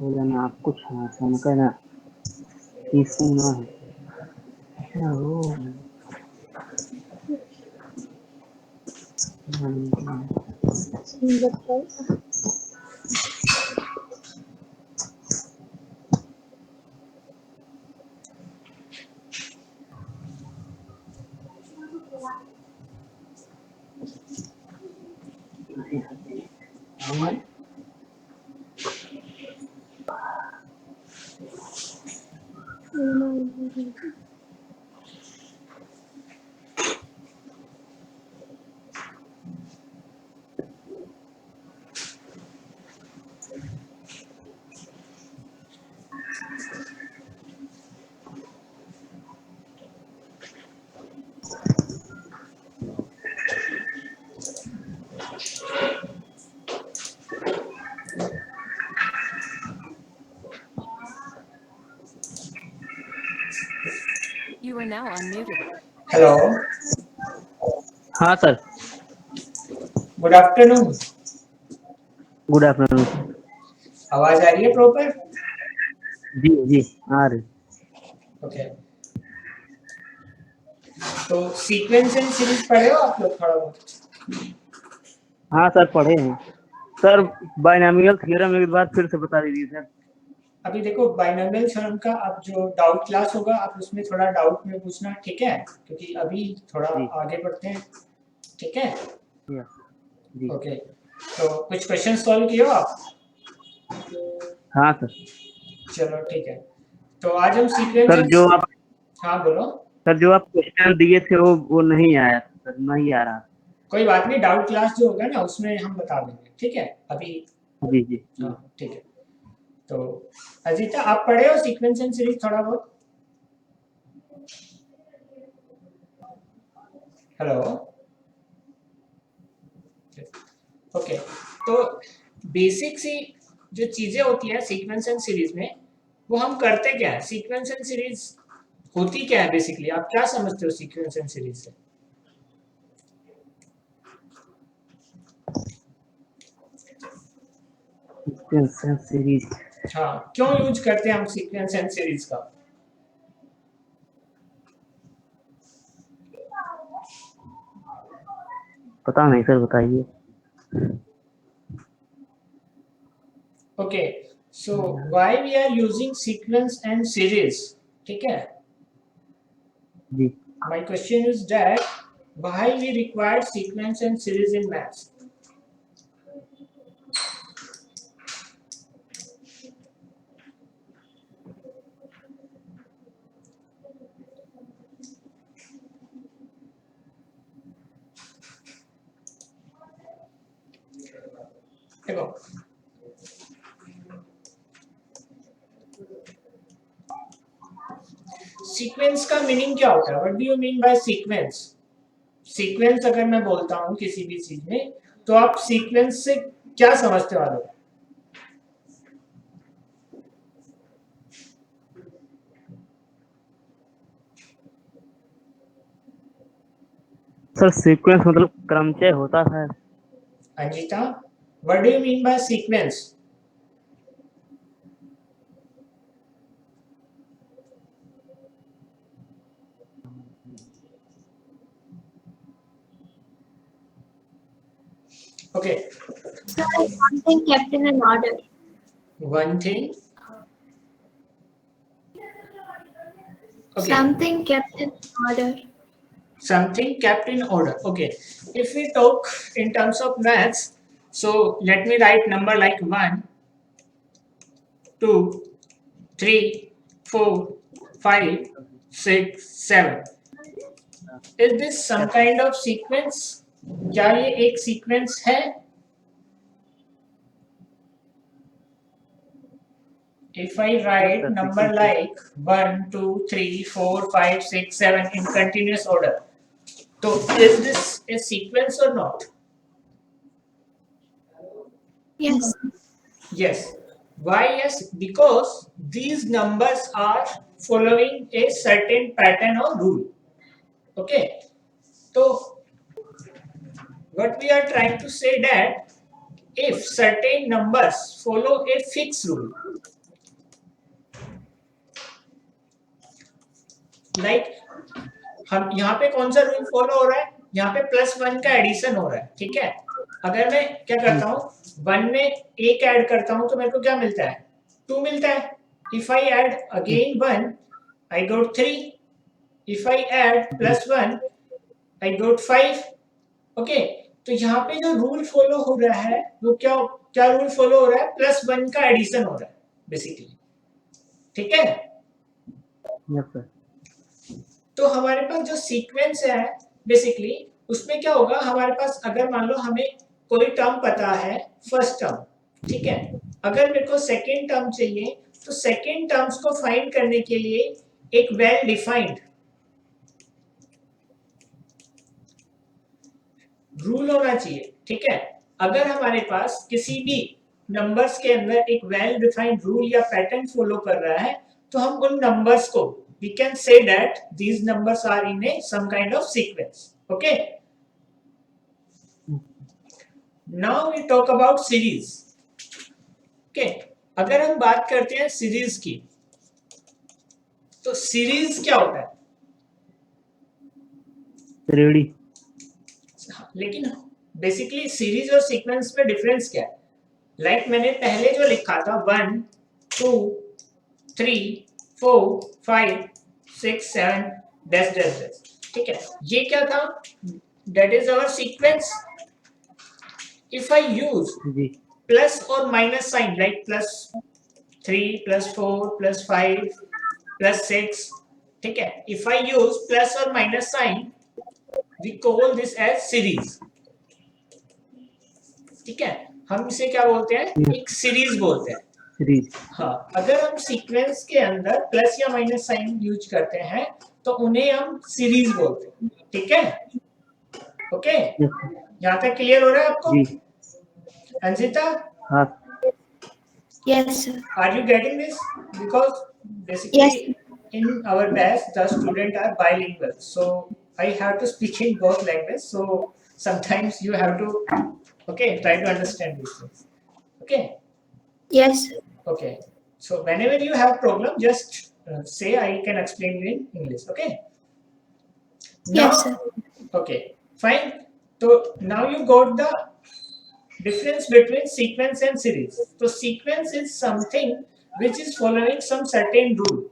हो जाना आप कुछ आसान करना किसी ना हो You are now unmuted. Hello, हाँ sir, good afternoon. Good afternoon. आवाज आ रही है प्रॉपर? जी जी आ रही। ओके, तो सीक्वेंस एंड सीरीज पढ़े हो आप लोग थोड़ा बहुत? हाँ सर पढ़े हैं सर। बाइनोमियल थ्योरम एक बार फिर से बता दीजिए सर। अभी देखो, बाइनोमियल थ्योरम का अब जो डाउट क्लास होगा आप उसमें थोड़ा डाउट में पूछना, ठीक है? क्योंकि अभी थोड़ा जी आगे बढ़ते हैं, ठीक है? जी ओके, तो कुछ क्वेश्चन सॉल्व किए हो आप? हाँ सर। चलो ठीक है, तो आज हम सर सीक्वेंस। जो आप हाँ बोलो। क्वेश्चन दिए थे वो नहीं आया सर, नहीं आ रहा। कोई बात नहीं, डाउट क्लास जो होगा ना उसमें हम बता देंगे, ठीक है? अभी जी जी हाँ ठीक है। तो अजीता, आप पढ़े हो सीक्वेंस एंड सीरीज थोड़ा बहुत? Hello, okay. तो बेसिक सी जो चीजें होती है सीक्वेंस एंड सीरीज में, वो हम करते क्या है? सीक्वेंस एंड सीरीज होती क्या है बेसिकली? आप क्या समझते हो सीक्वेंस एंड सीरीज से? सीरीज हाँ, क्यों यूज करते हैं हम सीक्वेंस एंड सीरीज का? पता नहीं सर, बताइए। Okay, so why we are using sequence and series, ठीक है? जी My question is that why we require sequence and series in maths? देखो, सीक्वेंस का मीनिंग क्या होता है? What do you mean by sequence? Sequence अगर मैं बोलता हूँ किसी भी चीज में, तो आप सीक्वेंस से क्या समझते वाले? सर, सीक्वेंस मतलब क्रमचय होता है। Anjita, what do you mean by sequence? Okay, Sir, something kept in an order. One thing, okay, Something kept in order. something kept in order. Okay, if we talk in terms of maths, so let me write number like 1 2 3 4 5 6 7. Is this some kind of sequence? क्या ये एक sequence है? If I write sir number sequence like 1 2 3 4 5 6 7 in continuous order, so is this a sequence or not? Yes. Yes. Why yes? Because these numbers are following a certain pattern or rule. Okay. So what we are trying to say that if certain numbers follow a fixed rule, like हम यहाँ पे कौन सा rule follow हो रहा है, यहाँ पे +1 का एडिशन हो रहा है, ठीक है। अगर मैं क्या करता हूँ, 1 में 1 ऐड करता हूँ तो मेरे को क्या मिलता है, 2 मिलता है। If I add again 1 I got 3, if I add +1 I got 5। Okay, तो यहाँ पे जो रूल फॉलो हो रहा है वो क्या क्या रूल फॉलो हो रहा है, +1 का एडिशन हो रहा है बेसिकली, ठीक है। Yes sir. तो हमारे पास जो सीक्वेंस है बेसिकली उसमें क्या होगा, हमारे पास अगर मान लो हमें कोई टर्म पता है फर्स्ट टर्म, ठीक है, अगर मेरे को सेकेंड टर्म चाहिए तो सेकेंड टर्म्स को फाइंड करने के लिए एक वेल डिफाइंड रूल होना चाहिए, ठीक है। अगर हमारे पास किसी भी नंबर्स के अंदर एक वेल डिफाइंड रूल या पैटर्न फॉलो कर रहा है तो हम उन नंबर्स को we can say that these numbers are in a some kind of sequence. Okay, now we talk about series. Okay, अगर हम बात करते हैं सीरीज की तो सीरीज क्या होता है, रेडी। लेकिन बेसिकली सीरीज और सीक्वेंस में डिफरेंस क्या है, लाइक मैंने पहले जो लिखा था 1 2 3 4 5 6 7 डैश डैश डैश, ठीक है, ये क्या था, that is our sequence. If I use जी। प्लस और माइनस साइन लाइक +3 +4 +5 +6, ठीक है, इफ आई यूज प्लस और minus sign we call this as series, ठीक है, हम इसे क्या बोलते हैं, एक सीरीज बोलते हैं। सीरीज। हाँ, अगर हम सीक्वेंस के अंदर प्लस या माइनस साइन यूज करते हैं तो उन्हें हम सीरीज बोलते हैं, ठीक है। ओके, यहाँ तक क्लियर हो रहा है आपको? जी। अंशिता, हाँ। Yes, sir. are you getting this? Because basically Yes. in our batch the students are bilingual, so I have to speak in both languages, so sometimes you have to try to understand these things. Okay. Yes, sir. Okay, so whenever you have problem, just say I can explain you in English. Okay. Yes, sir. Okay, fine. So now you got the difference between sequence and series. So sequence is something which is following some certain rule.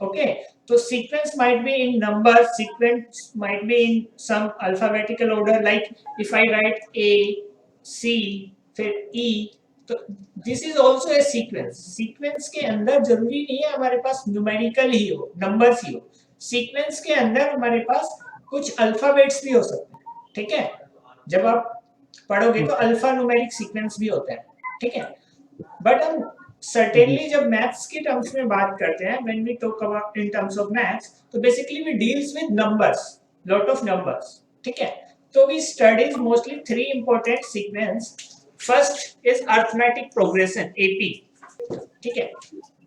Okay, so sequence might be in numbers, sequence might be in some alphabetical order, like if I write A, C, फिर E, तो this is also a sequence. Sequence के अंदर जरूरी नहीं है हमारे पास numerical ही हो, numbers ही हो, सीक्वेंस के अंदर हमारे पास कुछ अल्फाबेट्स भी हो सकते हैं, ठीक है, जब आप पढ़ोगे तो अल्फा न्यूमेरिक सीक्वेंस भी होता है, ठीक है। बट हम सर्टेनली जब मैथ्स के टर्म्स में बात करते हैं, when we talk about in terms of maths, तो basically we deals with numbers, lot of numbers, ठीक है। तो we studies mostly 3 important sequence. First is arithmetic progression, AP, ठीक है।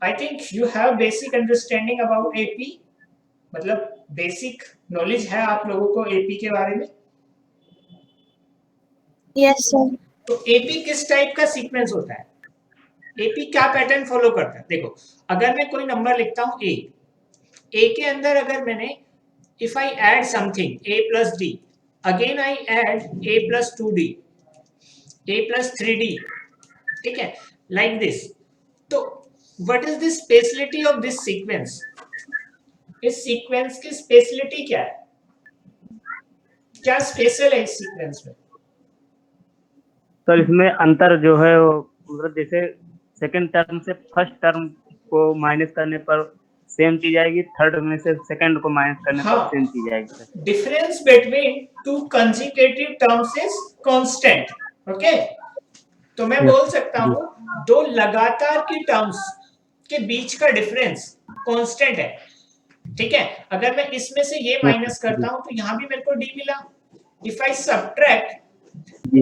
I think you have basic understanding about AP, मतलब basic knowledge है आप लोगों को AP के बारे में। Yes, sir. तो AP किस टाइप का सीक्वेंस होता है, AP क्या पैटर्न फॉलो करता है, देखो अगर मैं कोई नंबर लिखता हूं A के अंदर अगर मैंने if I add something A + D, again I add A + 2D, A + 3D, ठीक है, लाइक दिस। तो what is the speciality of this sequence, इस सीक्वेंस की स्पेशलिटी क्या है, क्या स्पेशल है इस सीक्वेंस में? तो इसमें अंतर जो है वो मतलब जैसे सेकंड टर्म से फर्स्ट टर्म को माइनस करने पर सेम चीज आएगी, थर्ड में से सेकंड को माइनस करने पर सेम चीज आएगी। Difference between two consecutive terms is constant. Okay, तो मैं बोल सकता हूँ दो लगातार की टर्म्स के बीच का डिफरेंस कांस्टेंट है, ठीक है। अगर मैं इसमें से ये माइनस करता हूँ तो यहाँ भी मेरे को D मिला। If I subtract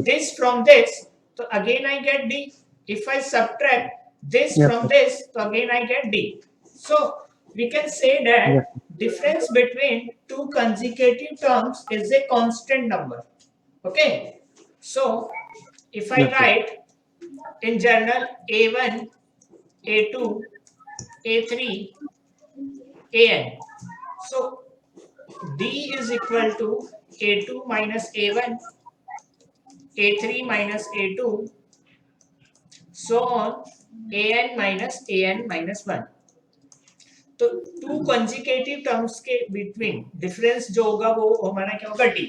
this from this, so again I get D. If I subtract this from this, so again I get D. So we can say that difference between two consecutive terms is a constant number. Okay, so if I write in general A1, A2, A3, AN. So D is equal to A2 minus A1, A3 minus A2, so on, AN minus 1. तो to consecutive terms के between difference जो होगा वो हमारा क्या होगा D.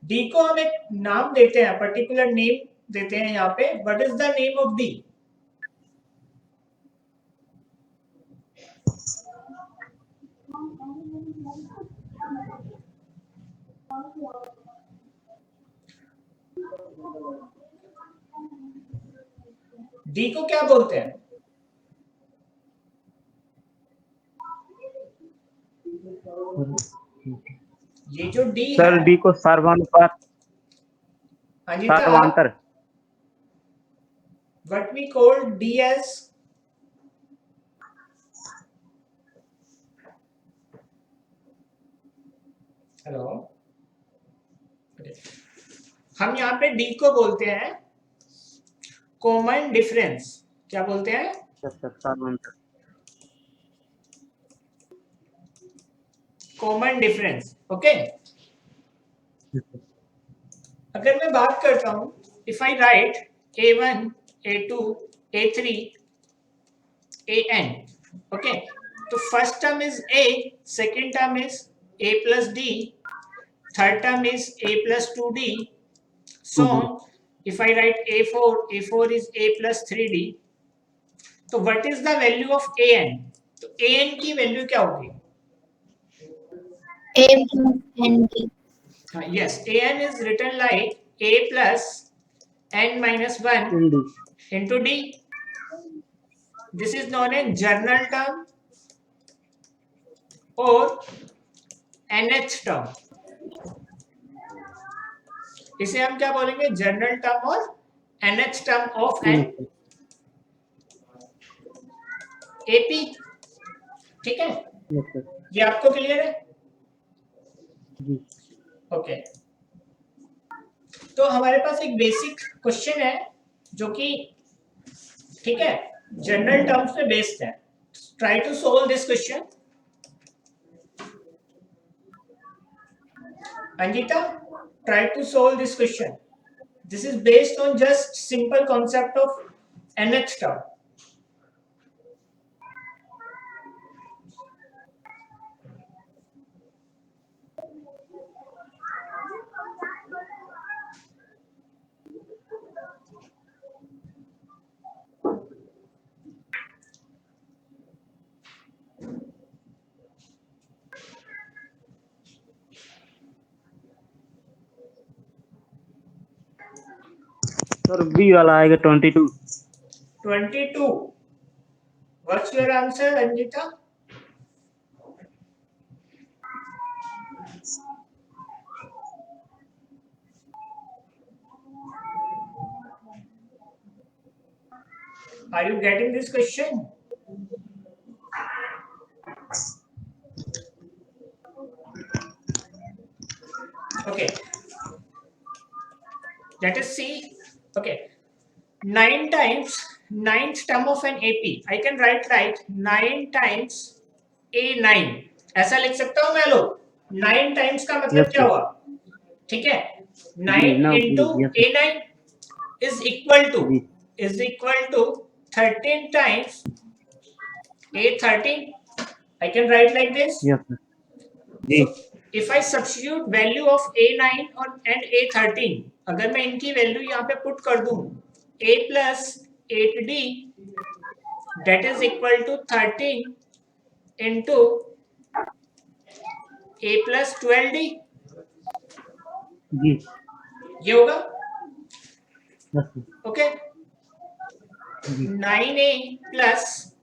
D को हम एक नाम देते हैं, पर्टिकुलर नेम देते हैं यहाँ पे. What is the name of D? D को क्या बोलते हैं? ये जो डी सर डी को सार्वधातुक सार्वधातुक what we call D as hello, हम यहाँ पे डी को बोलते हैं कॉमन डिफरेंस. क्या बोलते हैं? Common difference. ओके, अगर मैं बात करता हूं, if I write A1, A2, A3, AN, okay, तो first term is A, second term is A plus D, third term is A plus 2D, so on. If I write A4, A4 is A plus 3D. तो what is the value of AN? तो AN की value क्या होगी? A plus ND. Yes, AN is written like A plus N minus 1 into D. This is known as general term or nth term. इसे हम क्या बोलेंगे? General term और nth term of an AP. ठीक है, ये आपको क्लियर है? ओके, तो हमारे पास एक बेसिक क्वेश्चन है जो कि ठीक है जनरल टर्म्स पे बेस्ड है. Try to solve this question. Anjita, try to solve this question. This is based on just simple concept of nth term. Sir B वाला आएगा 22. 22. What's your answer, Anjita? Are you getting this question? Okay. Let us see. Okay, 9 times ninth term of an AP. I can write like 9 times A9. ऐसा लिख सकता हूँ मैं लोग. 9 times का मतलब क्या हुआ? ठीक है, 9 into A9 is equal to 13 times A13. I can write like this. So, if I substitute value of A9 and A13, अगर मैं इनकी वैल्यू यहाँ पे पुट कर दूं, A plus 8D that is equal to 13 into A plus 12D. ये होगा. Okay, 9A plus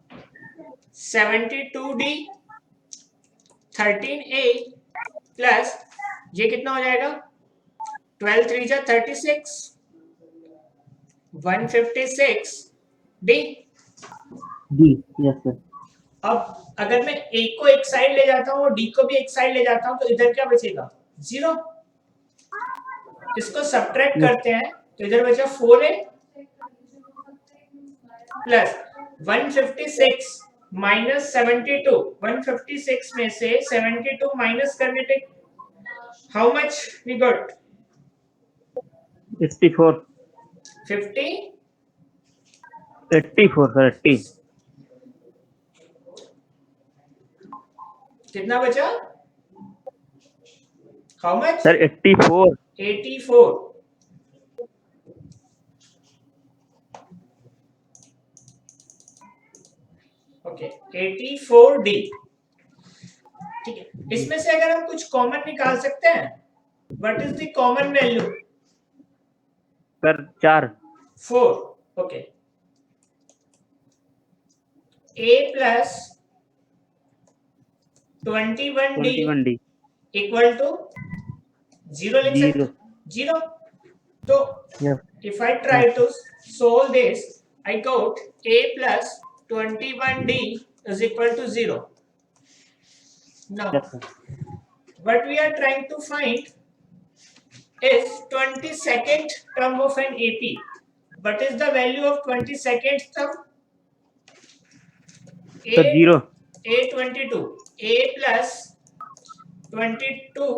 72D 13A plus ये कितना हो जाएगा? 12 3 जा 36, 156 डी. Yes sir. अब अगर मैं ए को एक साइड ले जाता हूँ और डी को भी एक साइड ले जाता हूँ तो इधर क्या बचेगा? 0. इसको सब्ट्रैक्ट करते हैं तो इधर बचा 4A प्लस 156 माइनस 72, 156 में से 72 माइनस करने पे how much we got? 84 50 84 sir 80 कितना बचा? How much? Sir 84 84. Okay 84D. ठीक है, इसमें से अगर हम कुछ कॉमन निकाल सकते हैं, what is the common value? Sir 4 4. Okay, a plus 21D 21D equal to 0 लिख सकते 0. तो yes if I try to solve this, I got a plus 21D is equal to 0. Now, yes sir what we are trying to find is 22nd term of an AP. What is the value of 22nd term? Sir 0 A22. A plus 22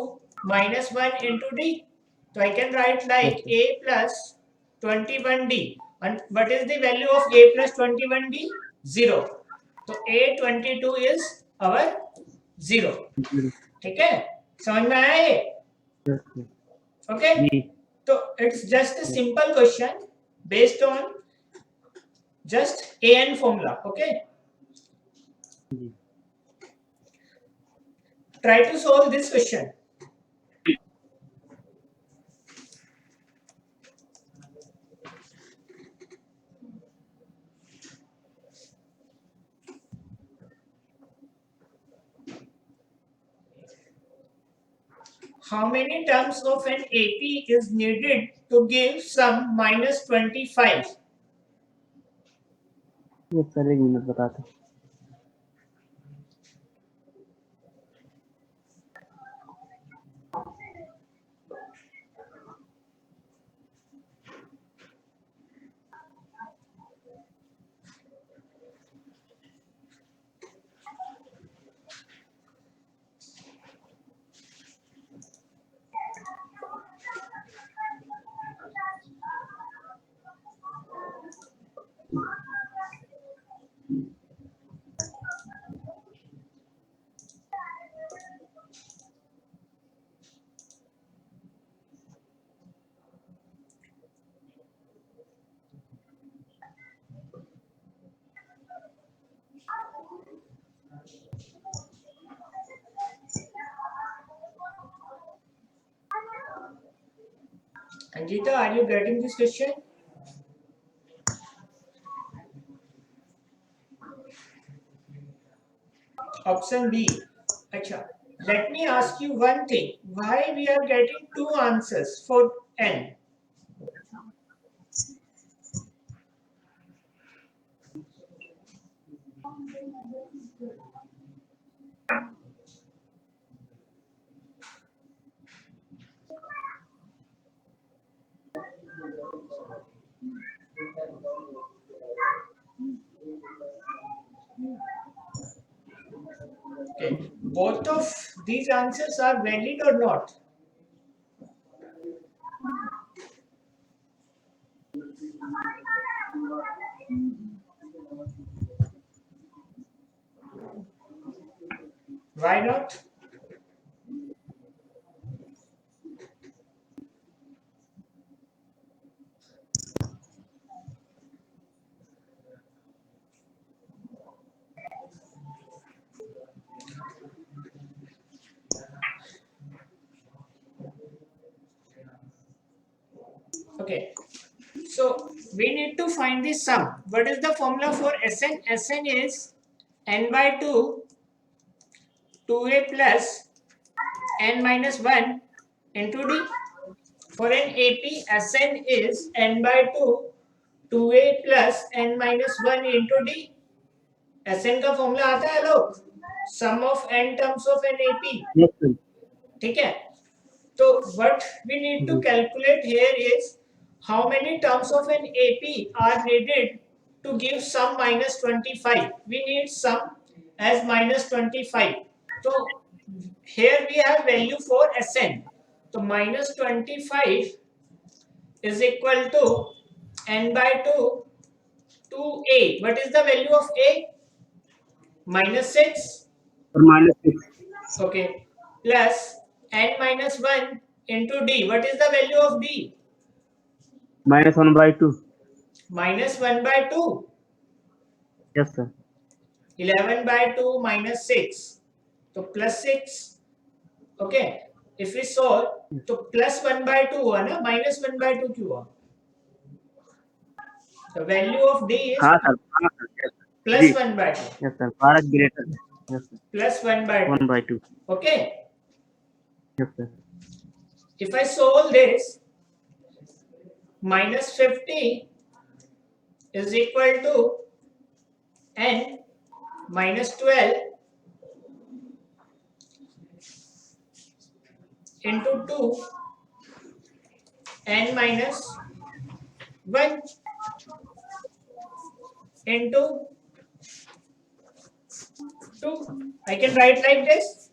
minus 1 into D. So I can write like A plus 21D. And what is the value of A plus 21D? 0. So A22 is our 0. ठीक है, समझ में आया ये? yes sir okay, जी तो it's just a simple question based on just AN formula. Okay, ji try to solve this question. How many terms of an AP is needed to give sum minus 25? ये sir एक minute बताते हैं। Anjita, are you getting this question? Option B. Acha. Let me ask you one thing. Why we are getting two answers for N? Okay. Both of these answers are valid or not? Why not? Okay. So we need to find the sum. What is the formula for Sn? Sn is n by 2, 2a plus n minus 1 into d. For an AP, Sn is n by 2, 2a plus n minus 1 into d. Sn का formula आता है लोग, sum of n terms of an AP. yes sir ठीक है, तो what we need to calculate here is how many terms of an AP are needed to give sum minus 25. We need sum as minus 25. So here we have value for Sn. So minus 25 is equal to n by 2 to a. What is the value of a? Minus 6. or -6. Okay. Plus n minus 1 into d. What is the value of d? -1/2. Minus 1 by 2. Yes, sir. 11 by 2 minus 6. So plus 6. Okay. If we solve, तो plus 1 by 2 हुआ ना, minus 1 by 2 क्यों हुआ? The value of d is हाँ sir, हाँ sir, yes, sir. plus जी. 1 by 2. Yes, sir. भारत greater. Yes, sir. Plus 1 by 2. 1/2. Okay. Yes, sir. If I solve this, minus 50 is equal to n minus 12 into 2 n minus 1 into 2. I can write like this.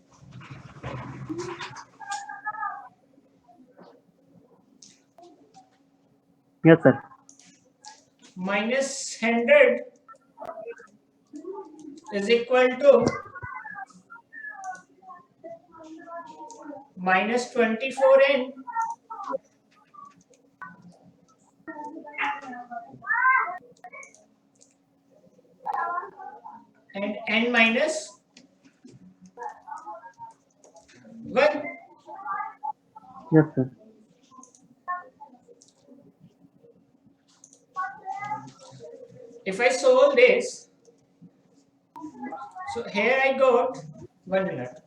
Yes, sir. Minus 100 is equal to minus 24n and n minus 1. Yes, sir. If I solve this, so here I got 1 minute.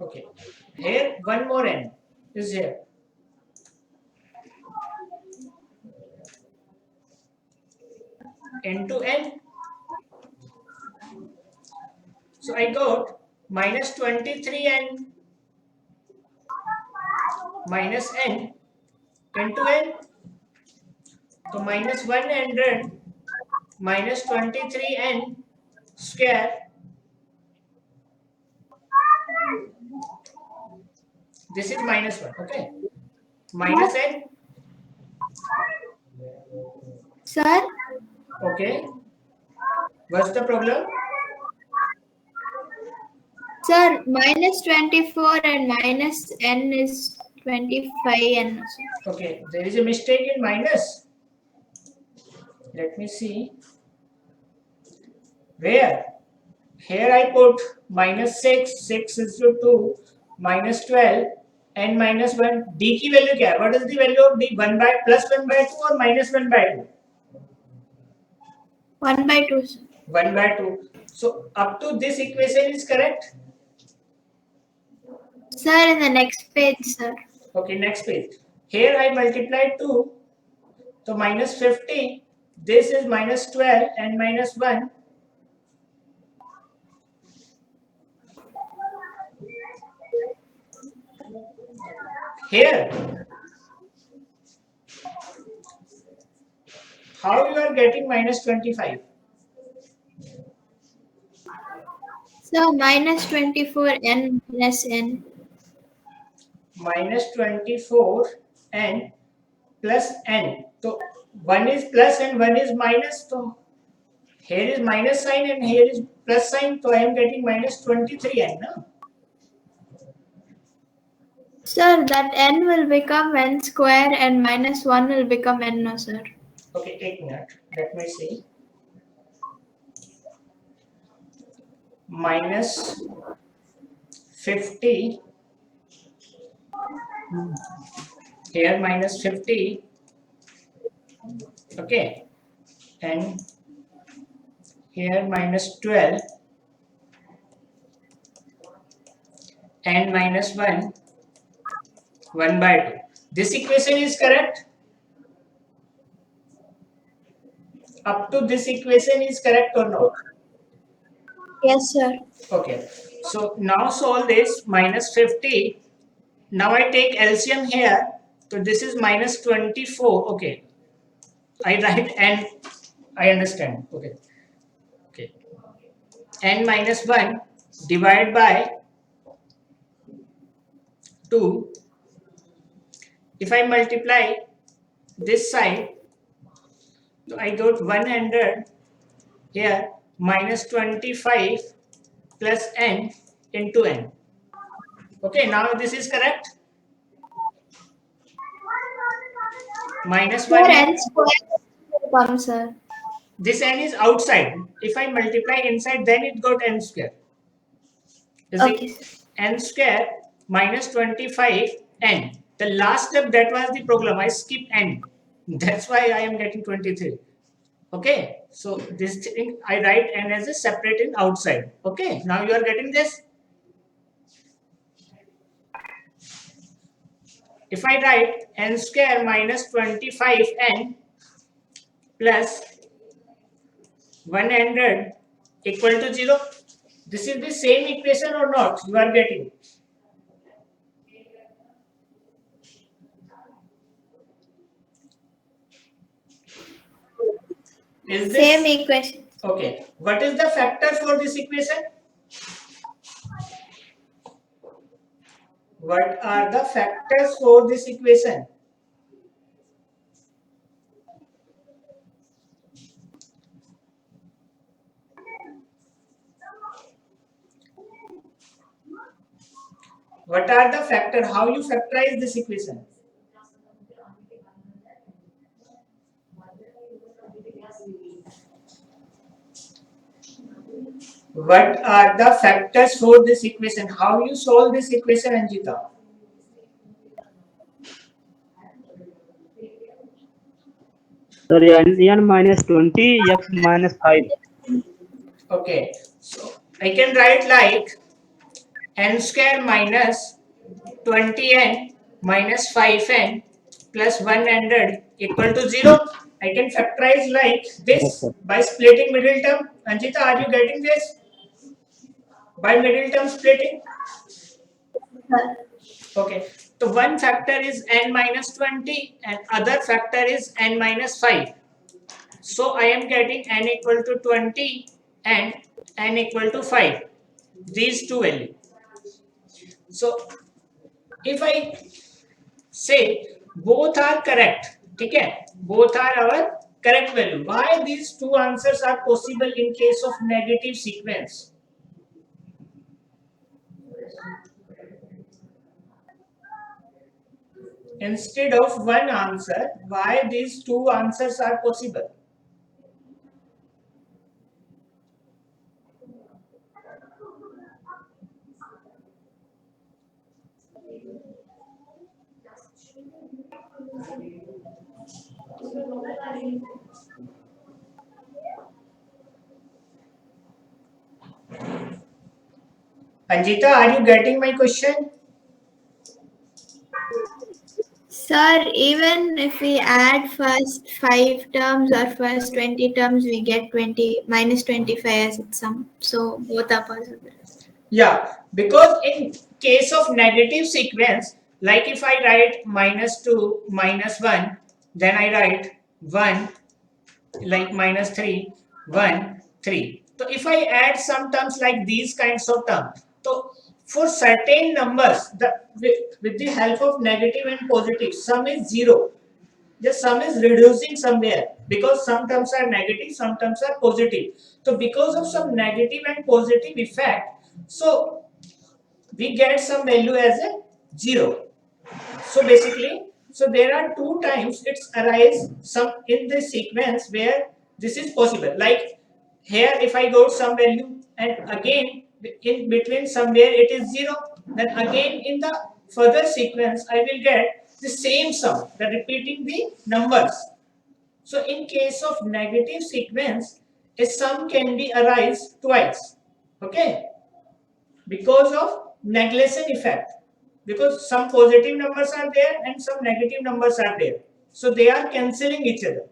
Okay, here one more n is here. N to n. So I got minus 23n minus n into n. So minus 100 minus 23n square. This is minus 1, okay? Minus n, Sir, okay? What's the problem? sir, minus 24 and minus n is 25n. Okay, there is a mistake in minus. Let me see. Where? Here I put minus 6, 6 is to 2, minus 12, and minus 1. D की value क्या है? What is the value of D? 1 by plus 1 by 2 or minus 1 by 2? 1 by 2. Sir. 1 by 2. So up to this equation is correct? Sir, in the next page, sir. Okay, next page. Here I multiplied 2. So minus 50. This is minus 12 and minus 1. Here. How you are getting minus 25? So minus 24n minus n. Minus 24 and plus n. So 1 is plus and 1 is minus. So here is minus sign and here is plus sign. So I am getting minus 23n. No? Sir, that n will become n square and minus 1 will become n, no, sir. Okay, 1 minute. Let me see. Minus 50. Here minus 50. Okay. And here minus 12. And minus 1. 1 by 2. This equation is correct? Up to this equation is correct or not? Yes, sir. Okay. So now solve this minus 50. Now I take LCM here. So this is minus 24. Okay. I write n. I understand. Okay. Okay. N minus 1 divided by 2. If I multiply this side, so I got 100 here minus 25 plus n into n. Okay, now this is correct. Minus Sir, 1. n square will come, sir. This n is outside. If I multiply inside, then it got n square. Is Okay, it sir. n square minus 25 n? The last step, that was the problem. I skip n. That's why I am getting 23. Okay, so this thing I write n as a separate in outside. Okay, now you are getting this. If I write n square minus 25n plus 100 equal to 0, this is the same equation or not? You are getting. Is this Same equation. okay? What is the factor for this equation? What are the factors for this equation? What are the factors? How you factorize this equation? What are the factors for this equation? How you solve this equation, Anjita? Sir n minus 20 x minus 5. Okay, so I can write like n square minus 20n minus 5n plus 100 equal to 0. I can factorize like this by splitting middle term. Anjita, are you getting this? By middle term splitting? Sir. Okay, so one factor is n minus 20 and other factor is n minus 5. So I am getting n equal to 20 and n equal to 5. These two values. So if I say both are correct, okay, both are our correct value. Why these two answers are possible in case of negative sequence? Instead of one answer, why these two answers are possible? Anjita, are you getting my question? Sir, even if we add first 5 terms or first 20 terms, we get 20 minus 25 as its sum. So both are possible. Yeah, because in case of negative sequence, like if I write minus 2, minus 1, then I write 1, like minus 3, 1, 3. So if I add some terms like these kinds of terms, so for certain numbers, with the help of negative and positive, sum is 0. The sum is reducing somewhere because some terms are negative, some terms are positive. So because of some negative and positive effect, so we get some value as a 0. So basically, so there are two times it's arise some in this sequence where this is possible. Like here, if I got some value and again in between somewhere it is 0, then again in the further sequence I will get the same sum, the repeating the numbers. So in case of negative sequence, a sum can be arise twice. Okay, because of negation effect, because some positive numbers are there and some negative numbers are there, so they are cancelling each other.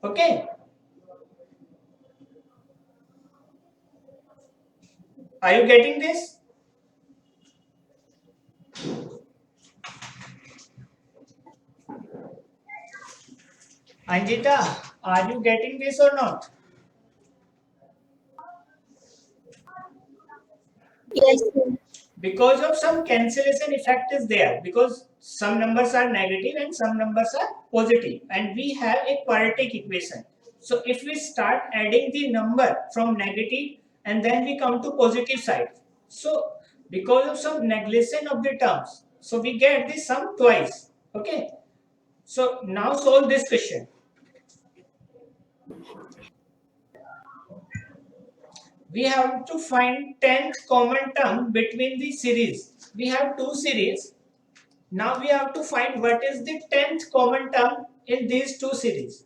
Okay, are you getting this? Anjita, are you getting this or not? Yes, sir. Because of some cancellation effect is there, because some numbers are negative and some numbers are positive, and we have a quadratic equation. So if we start adding the number from negative and then we come to positive side, so because of some negation of the terms, so we get the sum twice. Okay, so now solve this question. We have to find 10th common term between the series. We have two series. Now we have to find what is the 10th common term in these two series.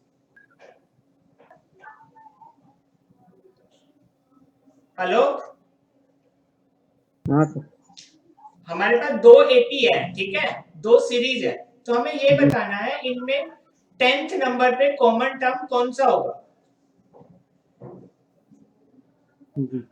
Hello, हाँ sir. हमारे पास दो AP है, ठीक है, दो series है, तो हमें ये बताना है इनमें 10th नंबर पे कॉमन टर्म कौन सा होगा। जी।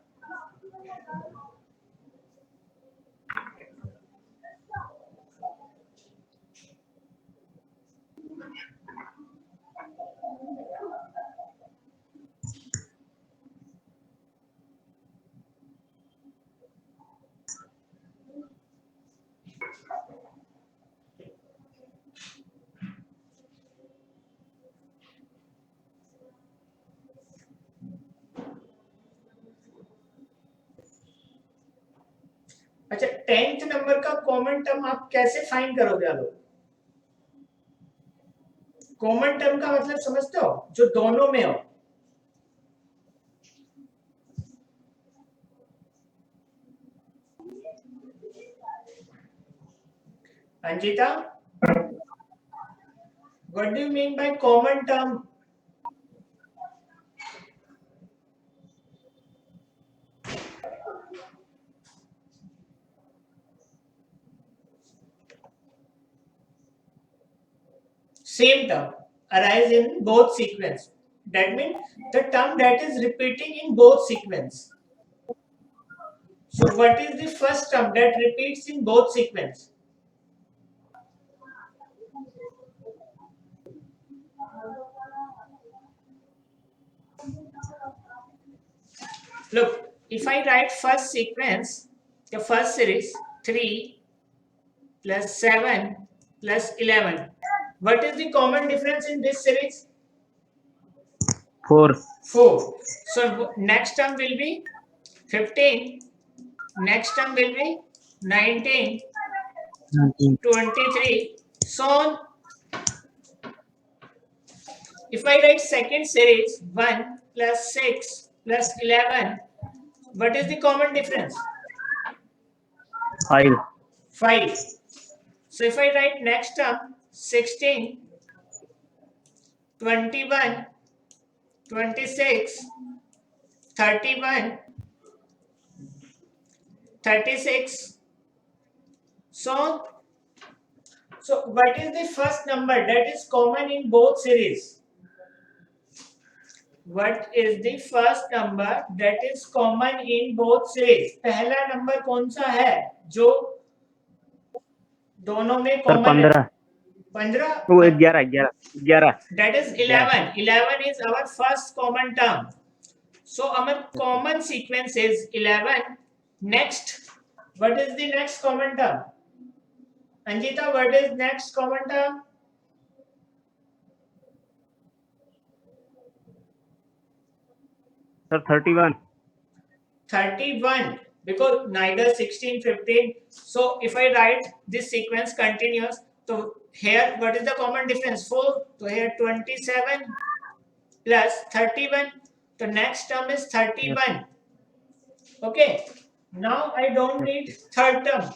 अच्छा, 10th नंबर का कॉमन टर्म आप कैसे फाइंड करोगे? आप कॉमन टर्म का मतलब समझते हो, जो दोनों में हो। Anjita, what do you mean by common term? Same term arise in both sequence. That means the term that is repeating in both sequence. So what is the first term that repeats in both sequence? Look, if I write first sequence, the first series 3 plus 7 plus 11, what is the common difference in this series? 4. 4. So next term will be 15, next term will be 19, 23, so on. If I write second series 1 plus 6 plus 11, what is the common difference? 5. 5. So if I write next term 16, 21, 26, 31, 36, so on. So what is the first number that is common in both series? What is the first number that is common in both series? पहला number कौन सा है जो दोनों में sir common है? 15. 15? वो 11. That is 11. 11 is our first common term. So our common sequence is 11. Next, what is the next common term? Anjita, what is next common term? Sir 31. 31, because neither 16, 15. So if I write this sequence continuous, so here what is the common difference? 4. So here 27 plus 31. The next term is 31. Yes. Okay. Now I don't need third term.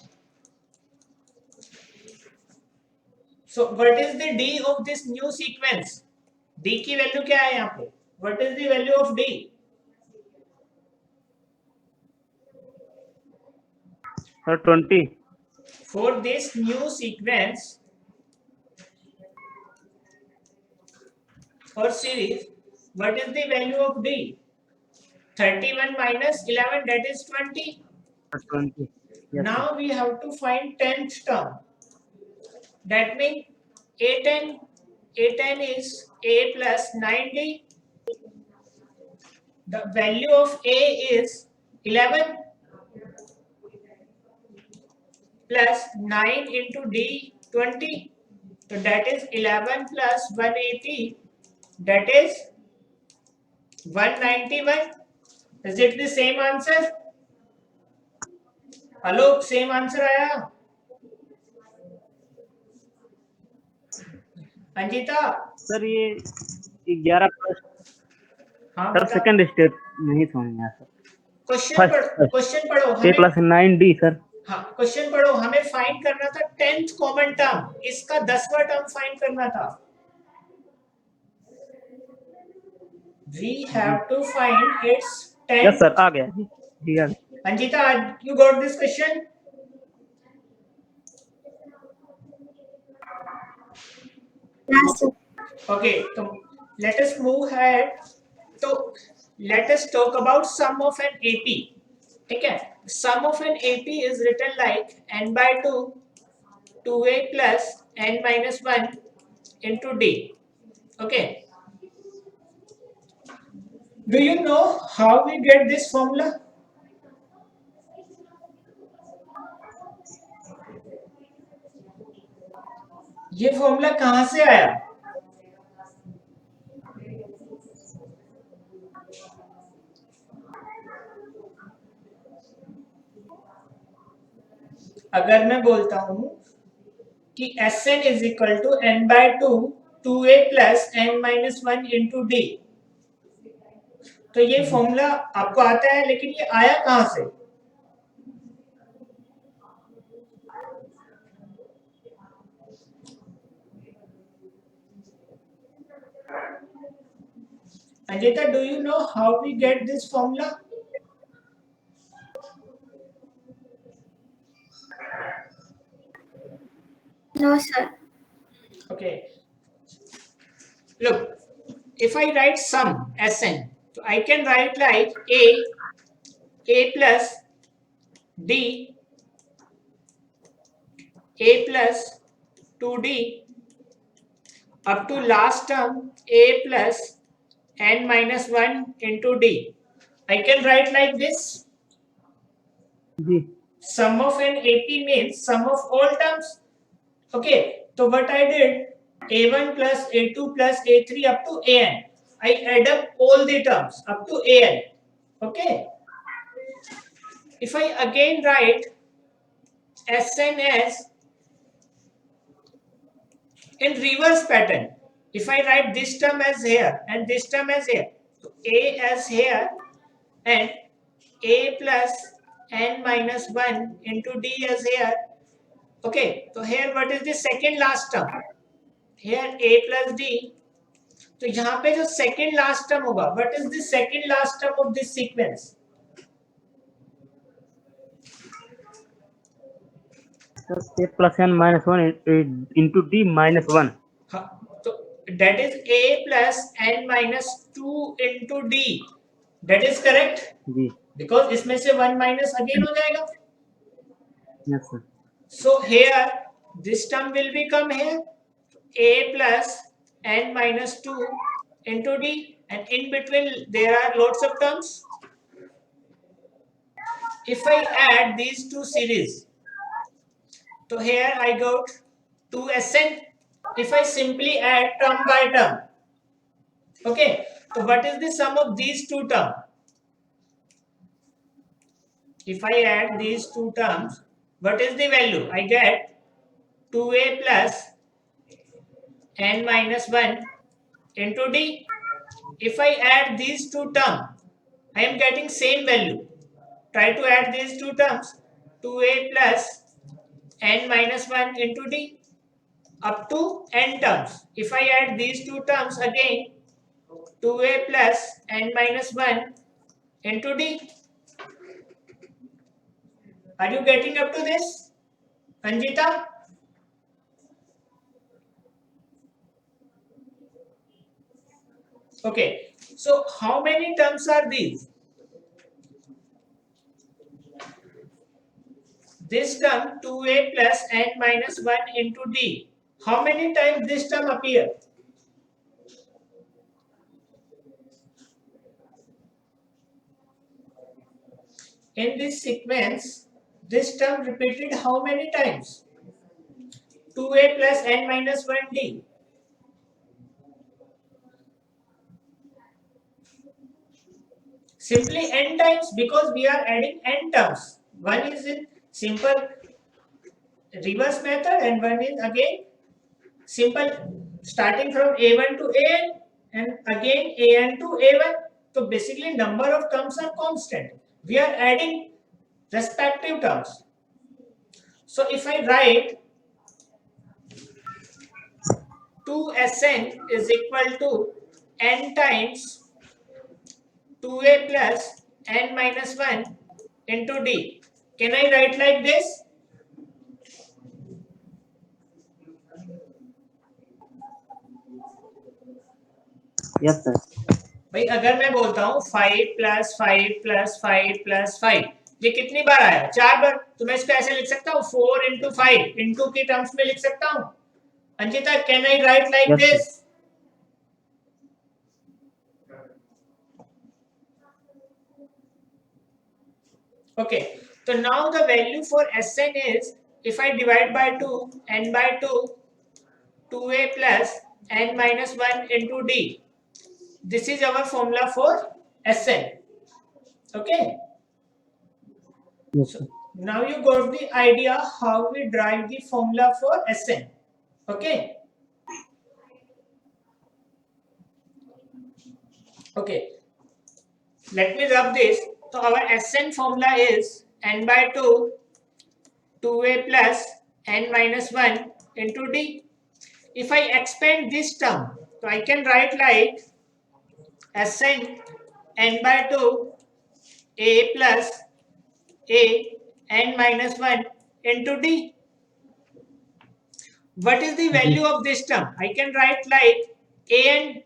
So what is the D of this new sequence? D की value क्या है यहाँ पे? What is the value of D? Sir 20. For this new sequence or series, what is the value of D? 31 minus 11, that is 20. 20. Yes, now sir. we have to find 10th term. That means A10 A10 is A plus 9D. The value of A is 11 plus 9 into D 20. So that is 11 plus 180. That is 191. Is it the same answer? Alok, same answer आया? Anjita? Sir ये 11 plus हाँ sir बता। Second step नहीं समझ में आया sir. Question पढ़ो A हमें। Plus 9D sir. हाँ क्वेश्चन पढ़ो, हमें फाइंड करना था 10th कॉमन टर्म, इसका 10वां टर्म फाइंड करना था। We have to find its 10th. Yes sir, आ गया जी आ गया। Anjita, you got this question? Yes, sir. Okay, so let us move ahead. So let us talk about sum of an AP. ठीक है, sum of an AP is written like n by 2 2a plus n minus 1 into d. Okay, do you know how we get this formula? ये formula कहां से आया? अगर मैं बोलता हूं कि Sn is equal to n by 2 2a plus n minus 1 into d, तो ये फॉर्मूला आपको आता है, लेकिन ये आया कहां से? Anjita, do you know how we get this formula? No, sir. Okay, look, if I write sum Sn, so I can write like a plus d, a plus 2d up to last term a plus n minus 1 into d. I can write like this. Ji Sum of an AP means sum of all terms. Okay, so what I did, a1 plus a2 plus a3 up to an, I add up all the terms up to an. Okay, if I again write Sn as in reverse pattern, if I write this term as here and this term as here, so a as here and a plus n minus 1 into d as here. Okay, so here what is the second last term? Here a plus d. तो यहाँ पे जो second last term होगा, what is the second last term of this sequence? Sir A plus n minus 1 into D minus 1। हाँ, तो that is a plus n minus 2 into d. That is correct? Ji Because इसमें से 1 minus again हो जाएगा. Yes sir. So here this term will become here a plus n minus 2 into d, and in between there are lots of terms. If I add these two series, so here I got 2Sn. If I simply add term by term, okay, so what is the sum of these two terms? If I add these two terms, what is the value? I get 2a plus n minus 1 into d. If I add these two terms, I am getting same value. Try to add these two terms, 2a plus n minus 1 into d up to n terms. If I add these two terms again, 2a plus n minus 1 into d. Are you getting up to this, Anjita? Okay, so how many terms are these? This term 2a plus n minus 1 into d. How many times this term appear? in this sequence, this term repeated how many times? 2a plus n minus 1d. Simply n times because we are adding n terms. One is in simple reverse method and one is again simple starting from a1 to an and again an to a1. So basically number of terms are constant. We are adding respective terms. So if I write 2Sn is equal to n times 2a plus n minus 1 into d. Can I write like this? Yes, sir. भाई अगर मैं बोलता हूँ 5 plus 5 plus 5 plus 5 ये कितनी बार आया? 4 बार. तो मैं इसको ऐसे लिख सकता हूँ 4 into 5 into की टर्म्स में लिख सकता हूँ. Ankita, can I right like Yes, sir. This? Okay, so now the value for Sn is, if I divide by 2, n by 2, 2a plus n minus 1 into d. This is our formula for Sn. Okay. Yes, sir. Now you got the idea how we derive the formula for Sn. Okay. Okay. Let me rub this. So our Sn formula is n by 2, 2a plus n minus 1 into d. If I expand this term, so I can write like Sn n by 2 a plus a n minus 1 into d. What is the value of this term? I can write like an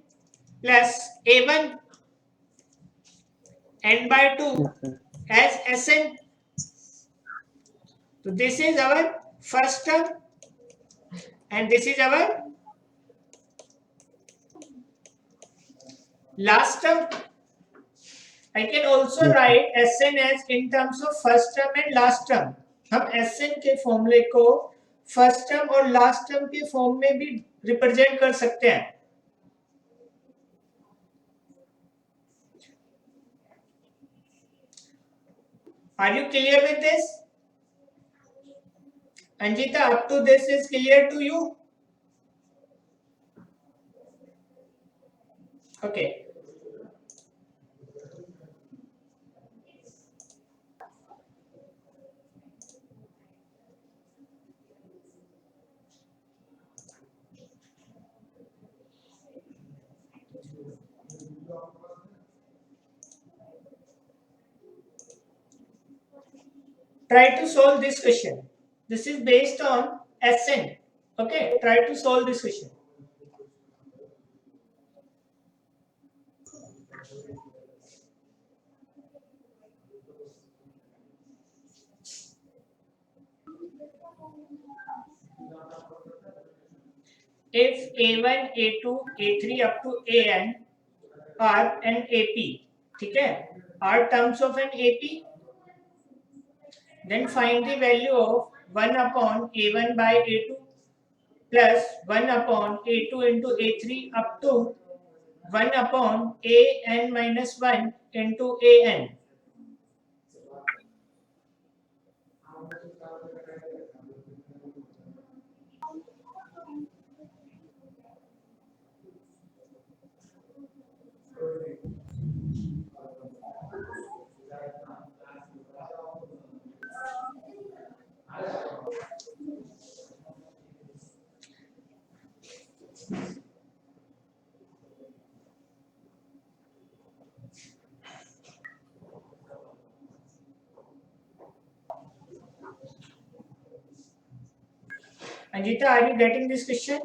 plus a1 n by 2 Yes, sir. as Sn. So this is our first term and this is our last term. I can also write Sn as in terms of first term and last term. हम Sn के फॉर्मूले को first term और last term के form में भी represent कर सकते हैं. Are you clear with this? Anjita, up to this is clear to you? Okay. Try to solve this question. This is based on Sn. Okay, try to solve this question. If A1, A2, A3 up to AN are an AP, ठीक है, are terms of an AP, then find the value of 1 upon A1 by A2 plus 1 upon A2 into A3 up to 1 upon AN minus 1 into AN. Anjita, are you getting this question?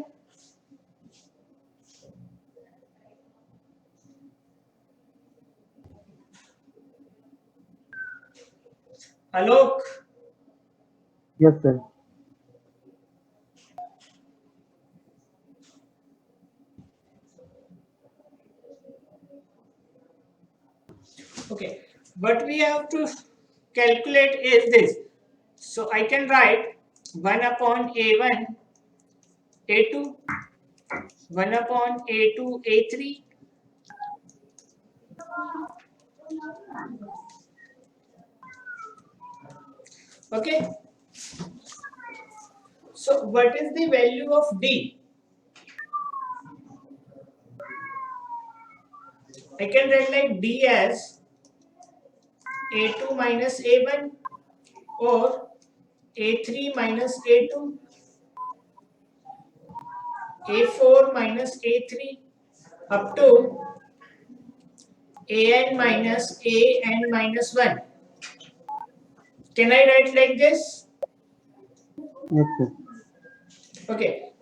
Alok? Yes, sir. Okay, but we have to calculate is this. So I can write 1 upon A1 A2, 1 upon A2 A3, okay. So what is the value of D? I can write like D as A2 minus A1 or A3 minus A2, A4 minus A3 up to AN minus AN minus 1. Can I write like this? Yes, sir. Okay.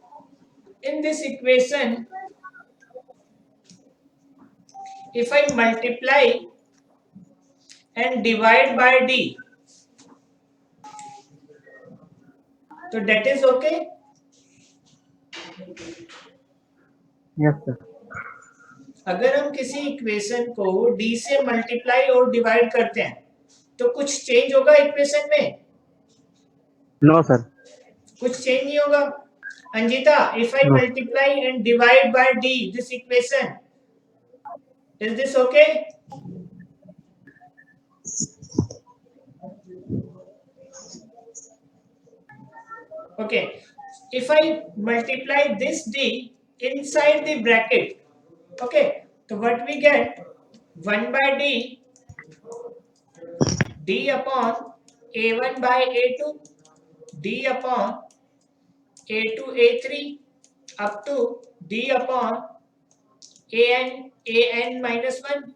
In this equation, if I multiply and divide by D, so that is okay. Yes, sir. अगर हम किसी equation को D से multiply और divide करते हैं तो कुछ चेंज होगा इक्वेशन में? No, sir. कुछ चेंज नहीं होगा. Anjita, if I No. multiply and divide by D this equation, is this okay? Okay. If I multiply this D inside the bracket, okay, so what we get? 1 by D, D upon A1 by A2, D upon A2 A3 up to D upon AN minus 1.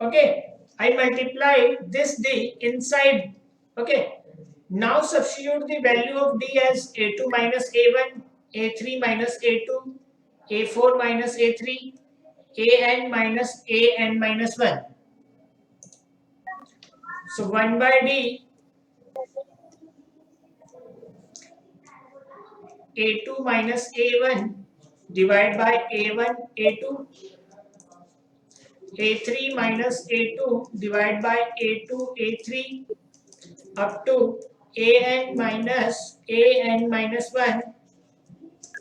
Okay, I multiply this D inside. Okay, now substitute the value of D as A2 minus A1, A3 minus A2, A4 minus A3, AN minus 1. So 1 by D, A2 minus A1 divided by A1 A2, A3 minus A2 divided by A2 A3 up to AN minus 1,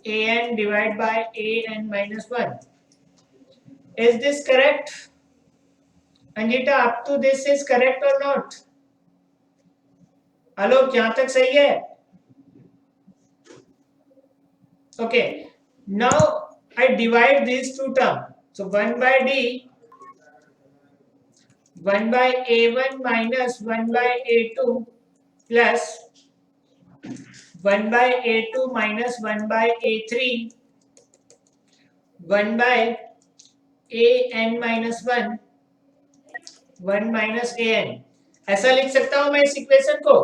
AN divided by AN minus 1. Is this correct? Anjita, up to this is correct or not? Alok, यहाँ तक सही है? Okay, now I divide these two terms. So 1 by D, 1 by A1 minus 1 by A2 plus 1 by A2 minus 1 by A3, 1 by AN minus 1, 1 minus AN. ऐसा लिख सकता हूं मैं इस इक्वेशन को.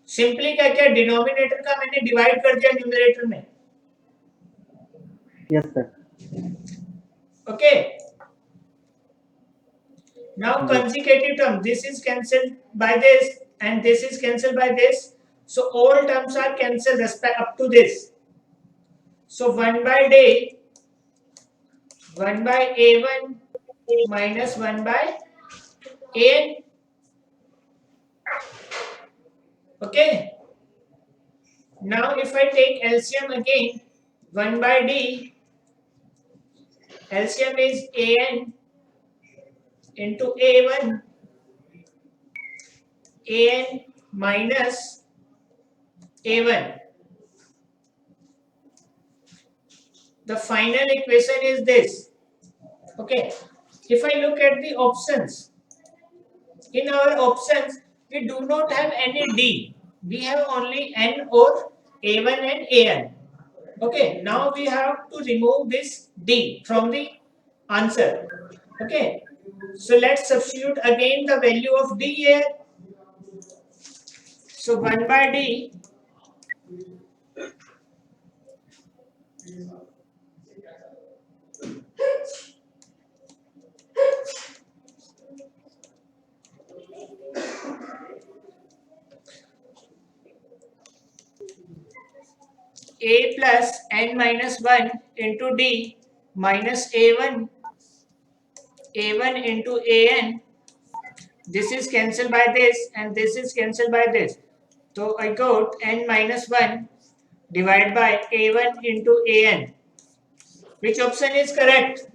सिंपली क्या किया, डिनोमिनेटर का मैंने डिवाइड कर दिया न्यूमरेटर में. Yes, sir. Okay. Now consecutive term, this is cancelled by this and this is cancelled by this. So all terms are cancelled respect up to this. So 1 by D, 1 by A1 minus 1 by AN. Okay. Now if I take LCM again, 1 by D, LCM is AN into A1, AN minus A1. The final equation is this. Okay. If I look at the options, in our options, we do not have any D. We have only N or A1 and AN. Okay. Now we have to remove this D from the answer. Okay. So let's substitute again the value of D here. So 1 by D A plus N minus 1 into D minus A1 into AN this is cancelled by this and this is cancelled by this. So I got n minus 1 divided by a1 into an. Which option is correct?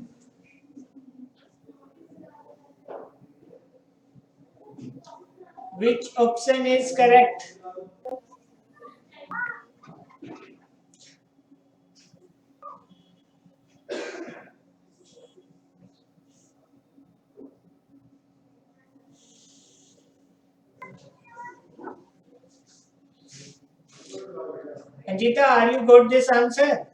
Which option is correct? Anjita, are you got this answer?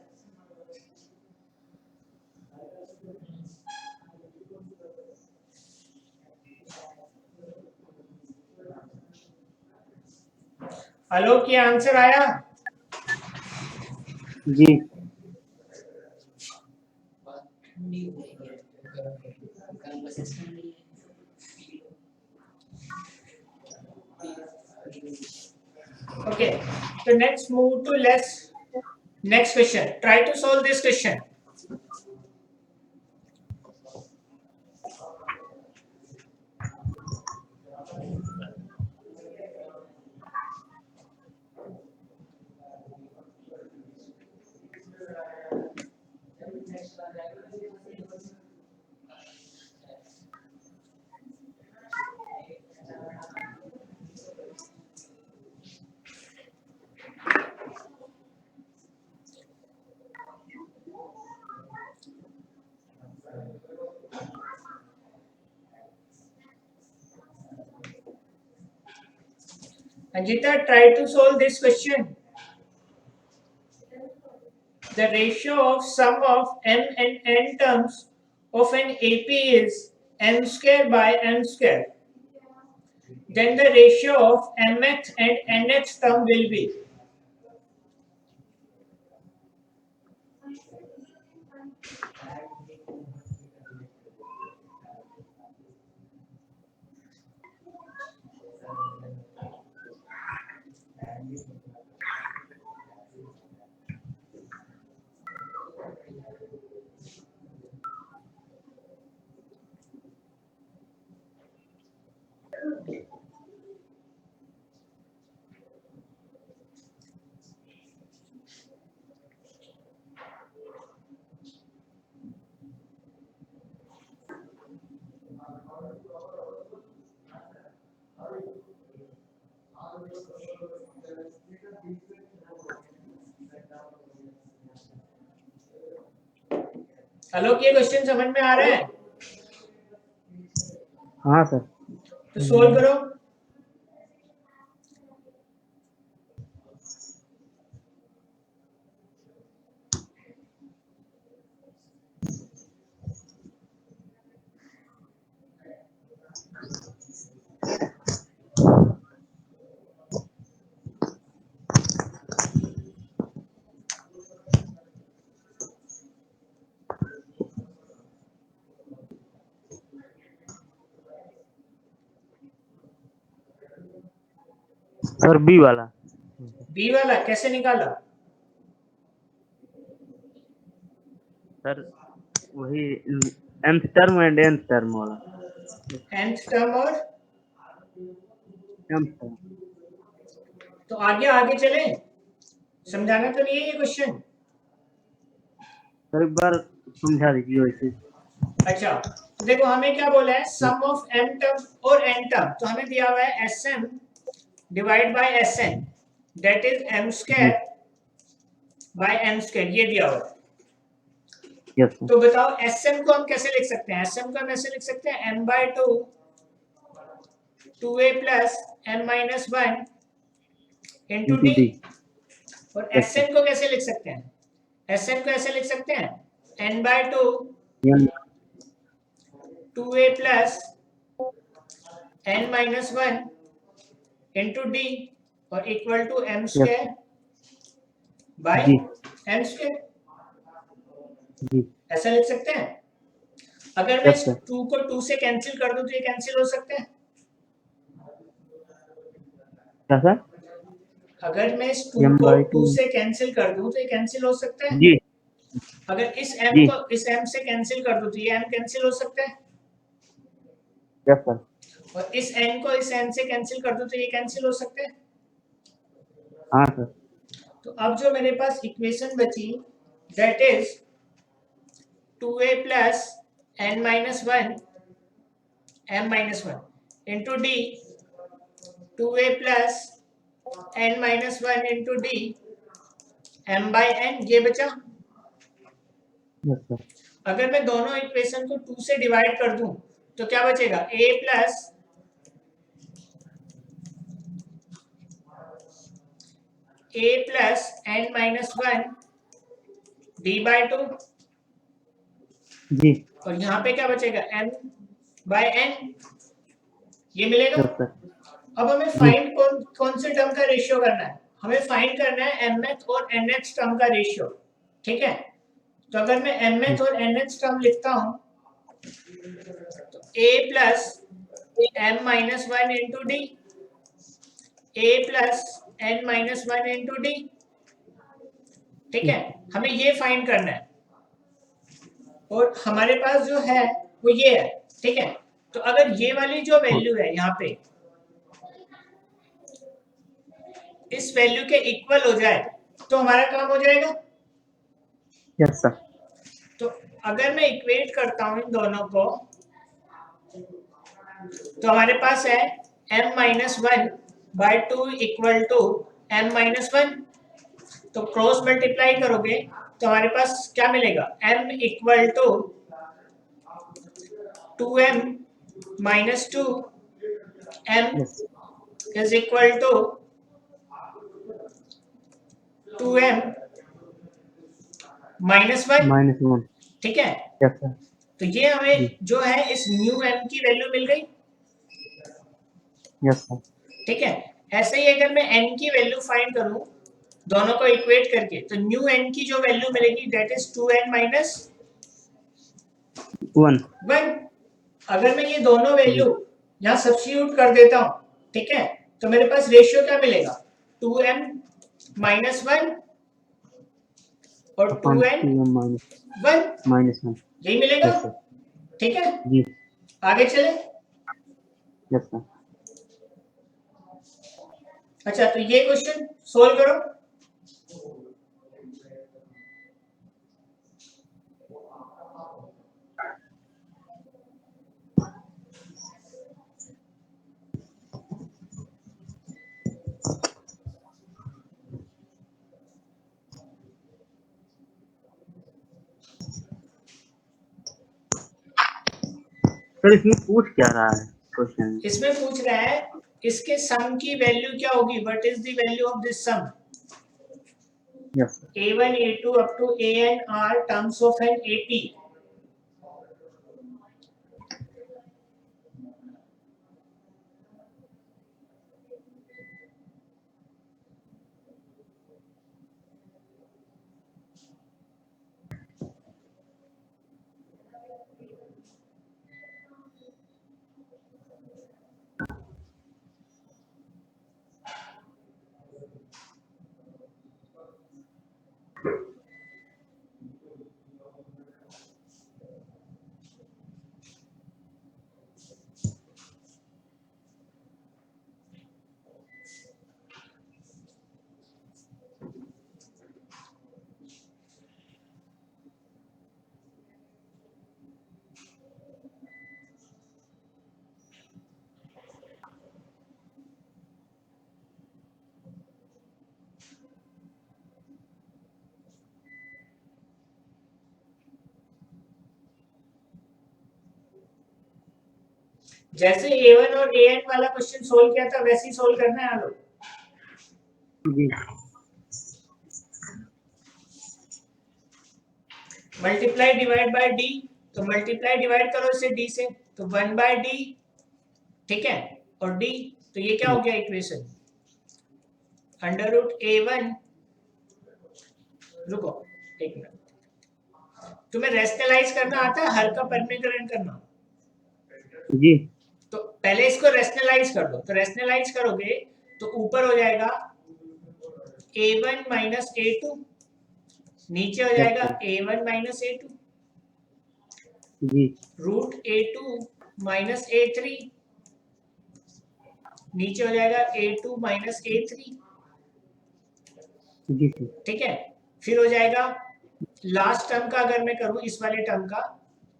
आलोक, ये answer आया? जी Okay, so next move to next question. Try to solve this question. Anjita, try to solve this question. The ratio of sum of m and n terms of an AP is m square by m square. Then the ratio of mth and nth term will be. आलोक, ये question समझ में आ रहा है? हाँ sir तो solve करो. Sir B वाला B वाला कैसे निकाला? सर वही nth term and nth term वाला nth टर्म और nth टर्म तो आगे चले. समझाना तो नहीं है ये क्वेश्चन? सर एक बार समझा दीजिए वैसे. अच्छा, तो देखो हमें क्या बोला है, सम ऑफ m टर्म और n टर्म. तो हमें दिया हुआ है sm divide by sn, that is m square by m square, ये दिया हुआ है. Yes sir. तो बताओ sm को हम कैसे लिख सकते हैं? sm को हम ऐसे लिख सकते हैं m by 2 2a plus m minus 1 into d. और sn को कैसे लिख सकते हैं? sn को ऐसे लिख सकते हैं n by 2 2a plus n minus 1 into d और equal to m square by m square. जी ऐसा लिख सकते हैं. अगर मैं Yes, sir. 2 को 2 से कैंसिल कर दूं तो ये कैंसिल हो सकता है. क्या सर? अगर मैं इस 2 M को by 2 2 से कैंसिल कर दूं तो ये कैंसिल हो सकता है. जी अगर इस m जी. को इस m से कैंसिल कर दूं तो ये m कैंसिल हो सकता है. Yes sir. और इस n को इस n से कैंसिल कर दो तो ये कैंसिल हो सकते हैं। हाँ सर। तो अब जो मेरे पास इक्वेशन बची that is 2a plus n minus 1 m minus 1 into D 2a plus n minus 1 into D m by n, ये बचा। Yes sir. अगर मैं दोनों इक्वेशन को 2 से डिवाइड कर दूं तो क्या बचेगा, a plus n minus 1 d by 2, जी। और यहाँ पे क्या बचेगा m बाई n, ये मिलेगा। Yes sir. अब हमें फाइंड कौन से टर्म का रेशियो करना है, हमें फाइंड करना है mth और nth टर्म का रेशियो, ठीक है। तो अगर मैं mth और nth टर्म लिखता हूं तो a plus m minus 1 into D, a plus n minus 1 into D, ठीक है। हमें ये फाइंड करना है और हमारे पास जो है वो ये है, ठीक है। तो अगर ये वाली जो वैल्यू है यहाँ पे इस वैल्यू के इक्वल हो जाए तो हमारा काम हो जाएगा। Yes sir. तो अगर मैं इक्वेट करता हूं इन दोनों को तो हमारे पास है m minus 1 by 2 equal to m minus 1। तो क्रॉस मल्टीप्लाई करोगे तो हमारे पास क्या मिलेगा, m equal to 2m minus 2 m yes is equal to 2m minus 1, minus 1। ठीक है। Yes sir. तो ये हमें जो है इस न्यू m की वैल्यू मिल गई, यस सर। ठीक है। ऐसे ही अगर मैं n की वैल्यू फाइंड करूं दोनों को इक्वेट करके तो न्यू n की जो वैल्यू मिलेगी दैट इज 2n माइनस 1। अगर मैं ये दोनों वैल्यू यहाँ सब्स्टिट्यूट कर देता हूं, ठीक है, तो मेरे पास रेशियो क्या मिलेगा, 2m माइनस 1 और 2n माइनस 1, यही मिलेगा, यस सर। ठीक है। जी। आगे चले। Yes sir. अच्छा, तो ये क्वेश्चन सोल्व करो। सर इसमें पूछ क्या रहा है क्वेश्चन? इसमें पूछ रहा है इसके सम की वैल्यू क्या होगी, what is the value of this sum. Yes sir. a1 a2 up to an are terms of an AP। जैसे a1 और an वाला क्वेश्चन सोल्व किया था वैसे ही सोल्व करना है आलो। जी। मल्टीप्लाई डिवाइड बाय d, तो मल्टीप्लाई डिवाइड करो इसे d से तो 1 बाय d, ठीक है, और d, तो ये क्या हो गया इक्वेशन अंडर रूट a1। रुको एक मिनट, तुम्हें रेशनलाइज करना आता है, हर का परमीकरण करना जी। तो पहले इसको रेशनलाइज कर दो। तो रेशनलाइज करोगे तो ऊपर हो जाएगा a1 माइनस a2, नीचे हो जाएगा a1 माइनस a2 जी। रूट a2 माइनस a3 नीचे हो जाएगा A2 माइनस A3, जी सर। ठीक है। फिर हो जाएगा लास्ट टर्म का अगर मैं करूं इस वाले टर्म का,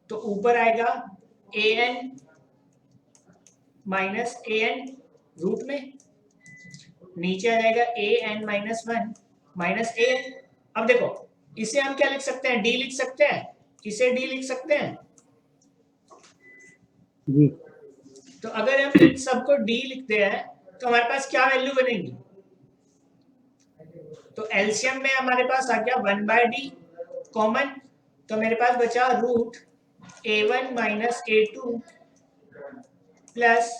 तो ऊपर आएगा an माइनस an रूट में, नीचे आ जाएगा an माइनस 1 माइनस an। अब देखो इसे हम क्या लिख सकते हैं, d लिख सकते हैं, इसे d लिख सकते हैं। जी तो अगर हम इन सबको d लिखते हैं तो हमारे पास क्या वैल्यू बनेगी, तो एलसीएम में हमारे पास आ गया 1/d कॉमन, तो मेरे पास बचा root a1 minus a2 plus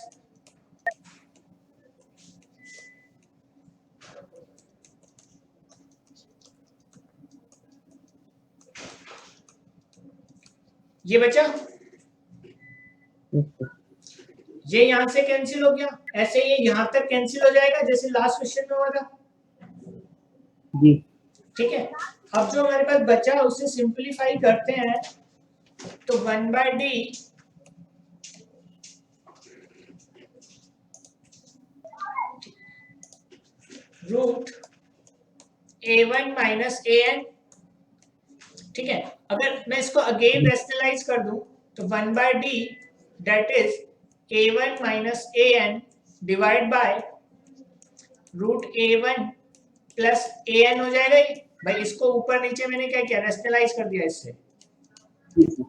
ये बचा, यस सर। ये यहां से कैंसिल हो गया, ऐसे ये यहां तक कैंसिल हो जाएगा जैसे लास्ट क्वेश्चन में हुआ था, जी ठीक है। अब जो हमारे पास बचा उसे सिंपलीफाई करते हैं, तो 1/d root a1 minus an, ठीक है। अगर मैं इसको अगेन रेशनलाइज कर दूं तो 1/d that is a1 minus an divide by root a1 plus an हो जाएगा ये भाई, इसको ऊपर नीचे मैंने क्या किया, रेशनलाइज कर दिया इससे, जी सर।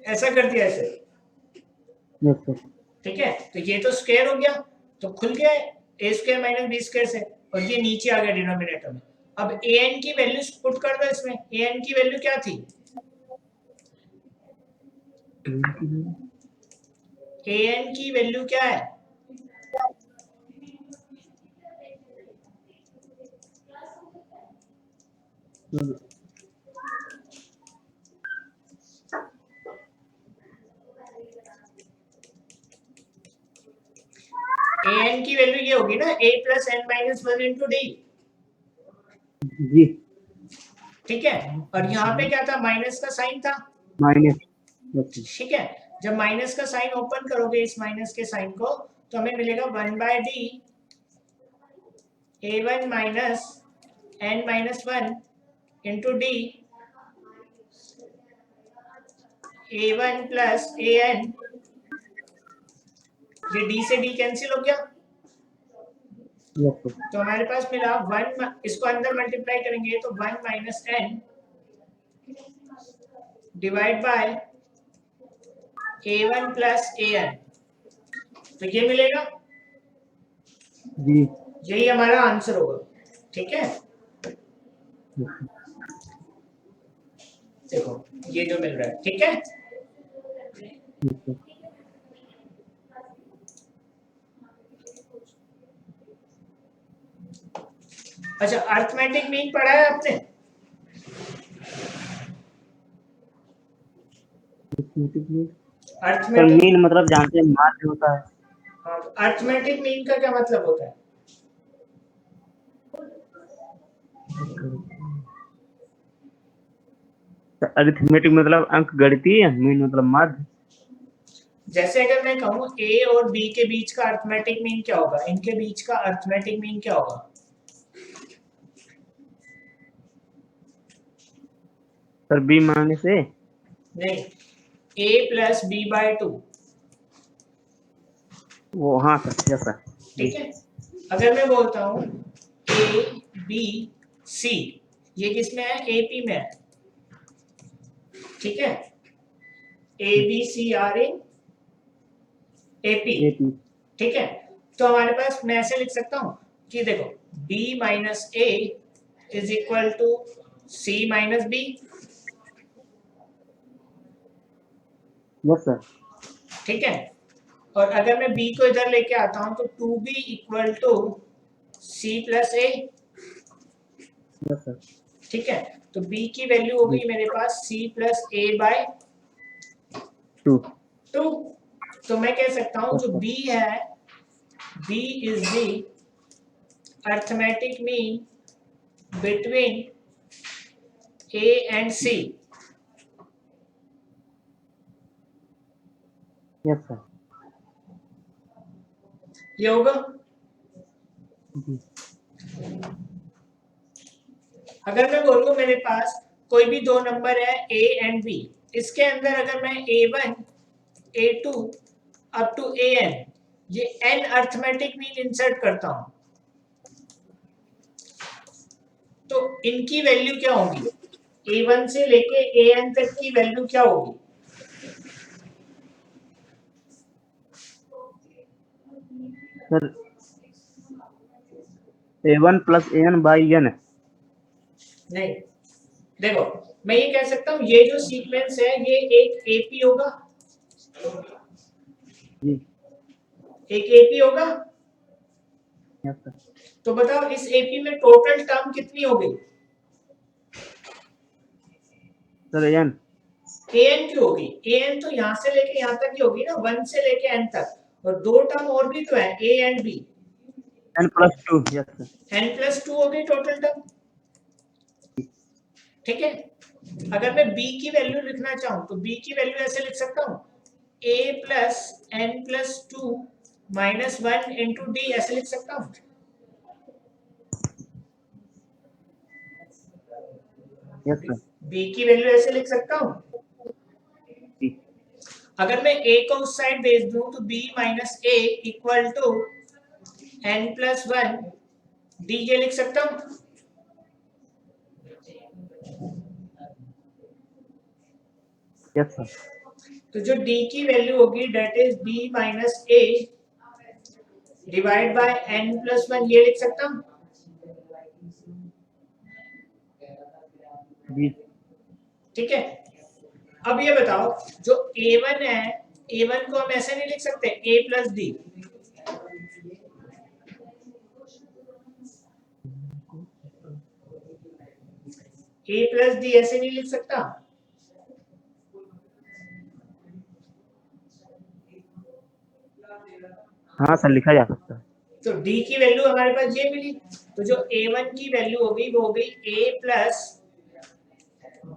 ऐसा कर दिया ऐसे, यस सर। ठीक है। तो ये तो स्क्वायर हो गया, तो खुल गया ए स्क्वायर माइनस बी स्क्वायर से, और ये नीचे आ गया डिनोमिनेटर में। अब an की वैल्यू पुट कर दो इसमें, an की वैल्यू क्या थी, an की वैल्यू क्या है, an की वैल्यू ये होगी ना a plus n minus 1 into d, जी ठीक है। और यहाँ पे क्या था, माइनस का साइन था, माइनस, यस सर। ठीक है। जब माइनस का साइन ओपन करोगे इस माइनस के साइन को, तो हमें मिलेगा 1/d a1 minus n minus 1 into D a1 plus an, ये d से d कैंसिल हो गया, यस सर। तो हमारे पास मिला 1, इसको अंदर मल्टीप्लाई करेंगे तो 1 minus n divide by a1 plus an, तो ये मिलेगा, जी यही हमारा आंसर होगा, ठीक है। देखो ये जो मिल रहा है, ठीक है। Yes sir. अच्छा, अर्थमेटिक मीन पढ़ा है आपने, सर अर्थमेटिक, मीन मतलब जानते हैं मार्ग होता है। अर्थमेटिक मीन का क्या मतलब होता है, अरिथमेटिक मतलब अंक गणितीय, मीन मतलब माध्य। जैसे अगर मैं कहूँ a और b के बीच का अर्थमेटिक मीन क्या होगा, इनके बीच का अर्थमेटिक मीन क्या होगा, सर बी माइनस ए, नहीं, a प्लस b बाय 2, वो हाँ सर, यस सर। ठीक है। अगर मैं बोलता हूँ a b c, ये किसमें है, AP में है, ठीक है। a b c are in AP, AP, ठीक है। तो हमारे पास मैं ऐसे लिख सकता हूँ कि देखो b minus a is equal to c minus b, yes sir. ठीक है। और अगर मैं b को इधर लेके आता हूं तो 2b equal to c plus a, yes sir. ठीक है। तो b की वैल्यू हो गई मेरे पास c प्लस a बाय 2, 2, तो मैं कह सकता हूं जो b है, b is the arithmetic mean between a and c, yes sir. ये होगा। जी अगर मैं बोलूँ मेरे पास कोई भी दो नंबर है a एंड b, इसके अंदर अगर मैं a1 a2 up to an ये n अर्थमेटिक मीन इंसर्ट करता हूं तो इनकी वैल्यू क्या होगी? a1 से लेके an तक की वैल्यू क्या होगी? Sir a1 plus an by n। नहीं, देखो मैं ये कह सकता हूँ ये जो सीक्वेंस है ये एक AP होगा, जी एक AP होगा। Yes sir. तो बताओ इस AP में टोटल टर्म कितनी हो गई? Sir an। an की होगी। an तो यहाँ से लेके यहाँ तक की होगी ना, 1 से लेके n तक, और दो टर्म और भी तो है a and b, n plus 2। Yes sir. n plus 2 हो गई टोटल टर्म। ठीक है, अगर मैं b की वैल्यू लिखना चाहूं तो b की वैल्यू ऐसे लिख सकता हूं a plus n plus 2 minus 1 into D, ऐसे लिख सकता हूं। Yes sir. b की वैल्यू ऐसे लिख सकता हूं। जी अगर मैं a को उस साइड भेज दूं तो b minus a equal to n plus 1 d, ये लिख सकता हूं। Yes sir. तो जो d की वैल्यू होगी that is b minus a divide by n plus 1, ये लिख सकता हूं। जी ठीक है, अब ये बताओ जो a1 है, a1 को हम ऐसे नहीं लिख सकते a plus D, a plus D ऐसे नहीं लिख सकता। हाँ सर, लिखा जा सकता है। तो d की वैल्यू हमारे पास ये मिली, तो जो a1 की वैल्यू होगी वो हो गई a plus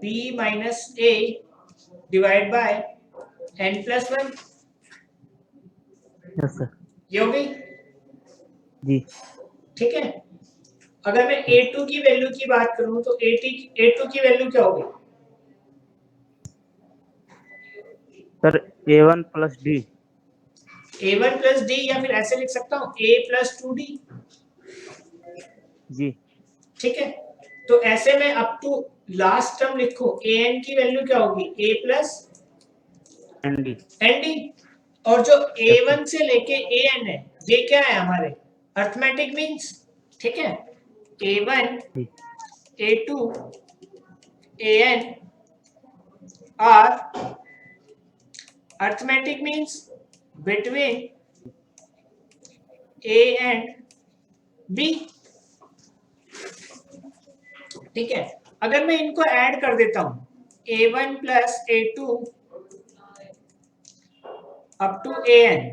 b minus a divide by n plus 1, yes sir. ये हो गई। जी ठीक है, अगर मैं a2 की वैल्यू की बात करूं तो a2 की वैल्यू क्या होगी? Sir a1 plus D. a1 plus D, या फिर ऐसे लिख सकता हूं a प्लस 2d। जी ठीक है, तो ऐसे में अप टू लास्ट टर्म लिखो an की वैल्यू क्या होगी? a plus n d. nd, और जो a1 से लेके an है ये क्या है हमारे? Arithmetic means. ठीक है, a1 ji a2 an are arithmetic means between a and b। ठीक है, अगर मैं इनको ऐड कर देता हूं a1 plus a2 up to an,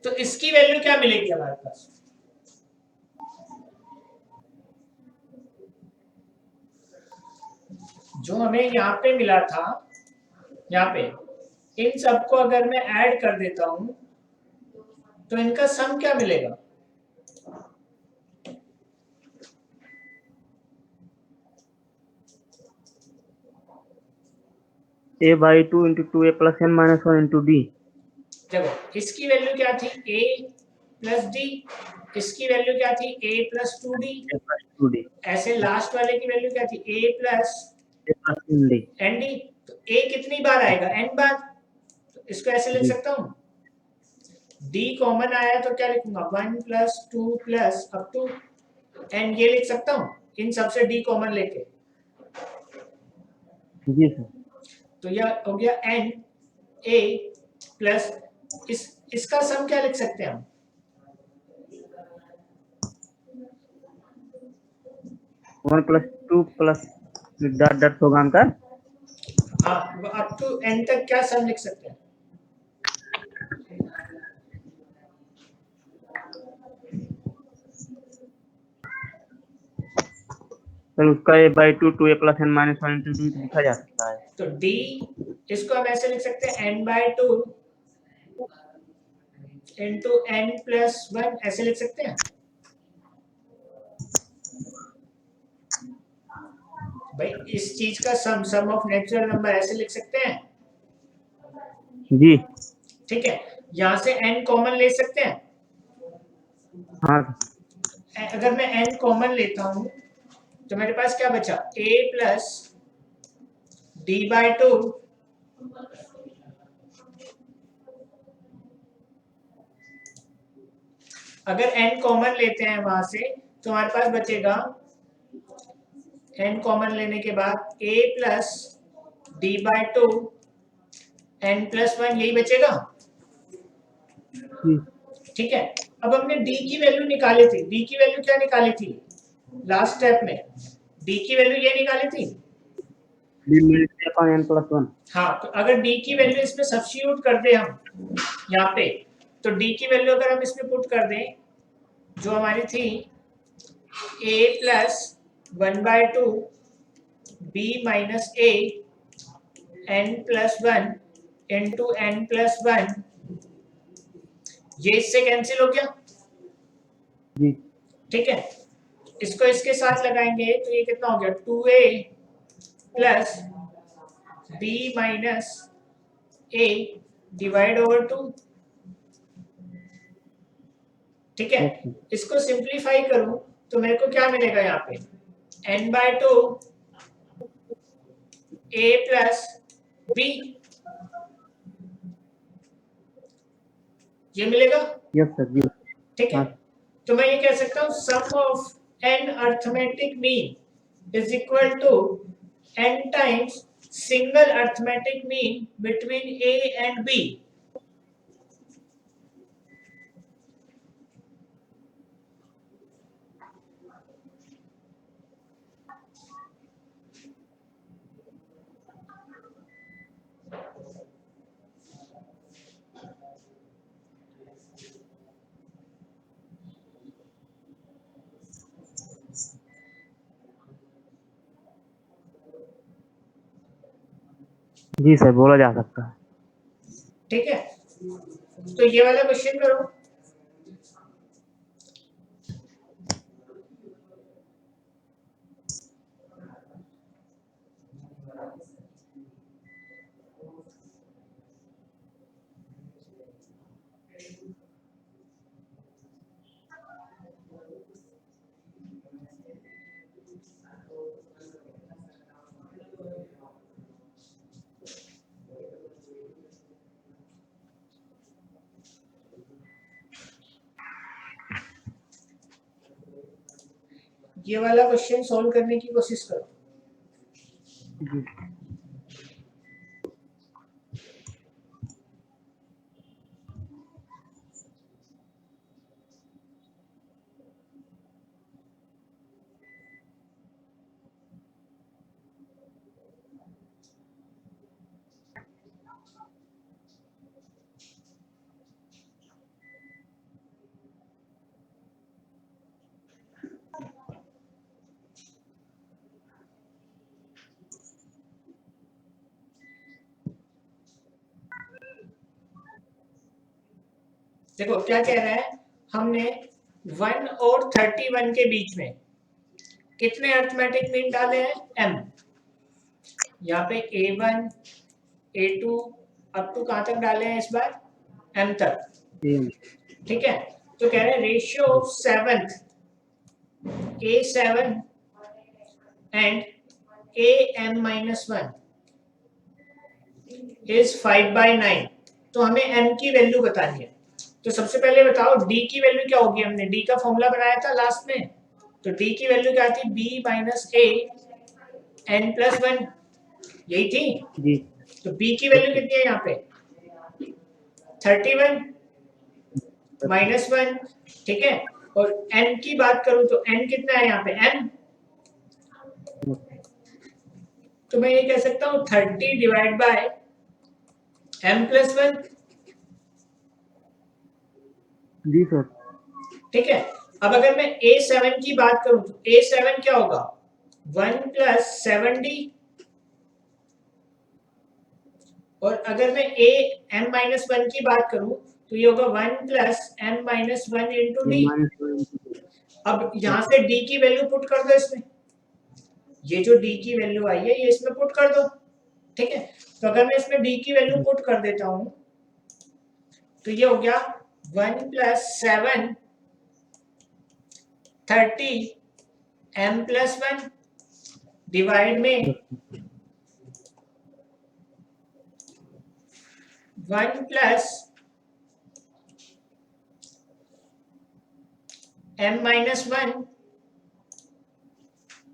तो इसकी वैल्यू क्या मिलेगी हमारे पास? जो हमें यहाँ पे मिला था, यहाँ पे इन सबको अगर मैं ऐड कर देता हूं तो इनका सम क्या मिलेगा? a by 2 into 2a plus n minus 1 into d. देखो इसकी वैल्यू क्या थी? a प्लस डी, इसकी वैल्यू क्या थी? a plus 2d, plus 2d। ऐसे लास्ट वाले की वैल्यू क्या थी? a plus n d. nd। तो a कितनी बार आएगा? n बार। तो इसको ऐसे लिख जी। सकता हूँ, d कॉमन आया तो क्या लिखूंगा? 1 plus 2 plus up to n, ये लिख सकता हूँ इन सबसे d कॉमन लेके। जी सर। तो यह हो गया n a प्लस इसका सम क्या लिख सकते हैं हम? 1 plus 2 plus dot dot program का। हाँ, अप टू n तक क्या सम लिख सकते हैं? सर उसका a by 2 2a plus n minus 1 into D लिखा जा सकता है। तो d इसको हम ऐसे लिख सकते हैं n/2 इंटू n+1, ऐसे लिख सकते हैं भाई। इस चीज का सम ऑफ नेचुरल नंबर ऐसे लिख सकते हैं, जी ठीक है। यहां से n कॉमन ले सकते हैं। हाँ अगर मैं n कॉमन लेता हूं तो मेरे पास क्या बचा, a प्लस d/2 अगर n कॉमन लेते हैं वहां से तो हमारे पास बचेगा n कॉमन लेने के बाद a प्लस d/2 n+1, यही बचेगा, जी ठीक है। अब हमने d की वैल्यू निकाली थी, d की वैल्यू क्या निकाली थी लास्ट स्टेप में, d की वैल्यू ये निकाली थी। d/n+1। हाँ, तो अगर d की वैल्यू इसमें सब्स्टिट्यूट कर दें हम यहाँ पे, तो d की वैल्यू अगर हम इसमें पुट कर दें जो हमारी थी a plus 1/2 b minus a n+1 into n+1, ये इससे कैंसिल हो गया, जी ठीक है। इसको इसके साथ लगाएंगे तो ये कितना हो गया, 2a plus b minus a divide over 2, ठीक है। इसको सिंप्लीफाई करूं तो मेरे को क्या मिलेगा यहाँ पे, n/2 a प्लस b, ये मिलेगा, यस सर जी ठीक है। हाँ तो मैं ये कह सकता हूँ sum of n arithmetic mean is equal to n times single arithmetic mean between a and b। जी सर बोला जा सकता है। ठीक है, तो ये वाला क्वेश्चन करो। ये वाला क्वेश्चन सॉल्व करने की कोशिश करो। जी देखो क्या कह रहा है, हमने 1 और 31 के बीच में कितने अर्थमेटिक मीन डाले हैं, m। यहाँ पे a1 a2 अप टू कहां तक डाले हैं इस बार, m तक, ठीक है। तो कह रहे हैं ratio of seventh a7 and am-1 is 5/9। तो हमें m की वैल्यू बतानी है। तो सबसे पहले बताओ d की वैल्यू क्या होगी, हमने d का फॉर्मूला बनाया था लास्ट में, तो d की वैल्यू क्या थी, b माइनस a n+1, यही थी। जी तो b की वैल्यू कितनी है यहाँ पे, 31 -1, ठीक है। और n की बात करूं तो n कितना है यहाँ पे, m। तो मैं ये कह सकता हूँ 30 divide by m+1, ji sir ठीक है। अब अगर मैं a7 की बात करूं तो a7 क्या होगा, 1 + 7d और अगर मैं a m-1 की बात करूं तो ये होगा 1 प्लस m-1 इंटू डी। अब यहाँ से d की वैल्यू पुट कर दो इसमें, ये जो d की वैल्यू आई है ये इसमें पुट कर दो, ठीक है। तो अगर मैं इसमें d की वैल्यू पुट कर देता हूं तो ये हो गया 1 प्लस 7 30 m+1 डिवाइड में 1 प्लस m-1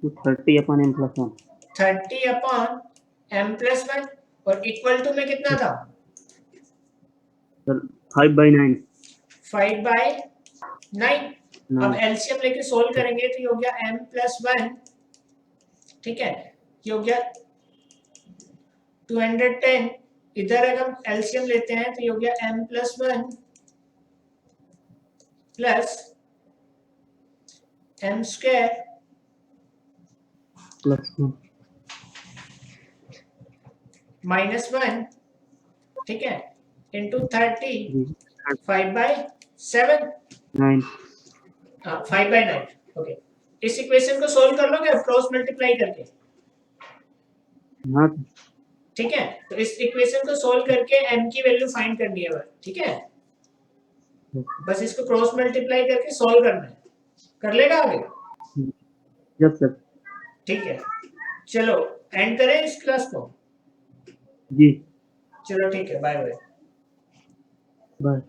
30/m+1 30/m+1 और इक्वल टू में कितना था? सर 5/9 5/9। अब एलसीएम लेके सोल्व करेंगे तो ये हो गया m+1, ठीक है, ये हो गया 210। इधर अगर हम एलसीएम लेते हैं तो ये हो गया m+1 प्लस m² +1 -1, ठीक है, इंटू 30 5/7 9 5/9। ओके, इस इक्वेशन को सोल्व कर लोगे क्रॉस मल्टीप्लाई करके, हाँ ठीक है। तो इस इक्वेशन को सोल्व करके m की वैल्यू फाइंड करनी है, ठीक है। बस इसको क्रॉस मल्टीप्लाई करके सोल्व करना है, कर लेगा आगे? Yes sir. ठीक है, चलो एंड करें इस क्लास को। जी चलो ठीक है, बाय बाय। बाय।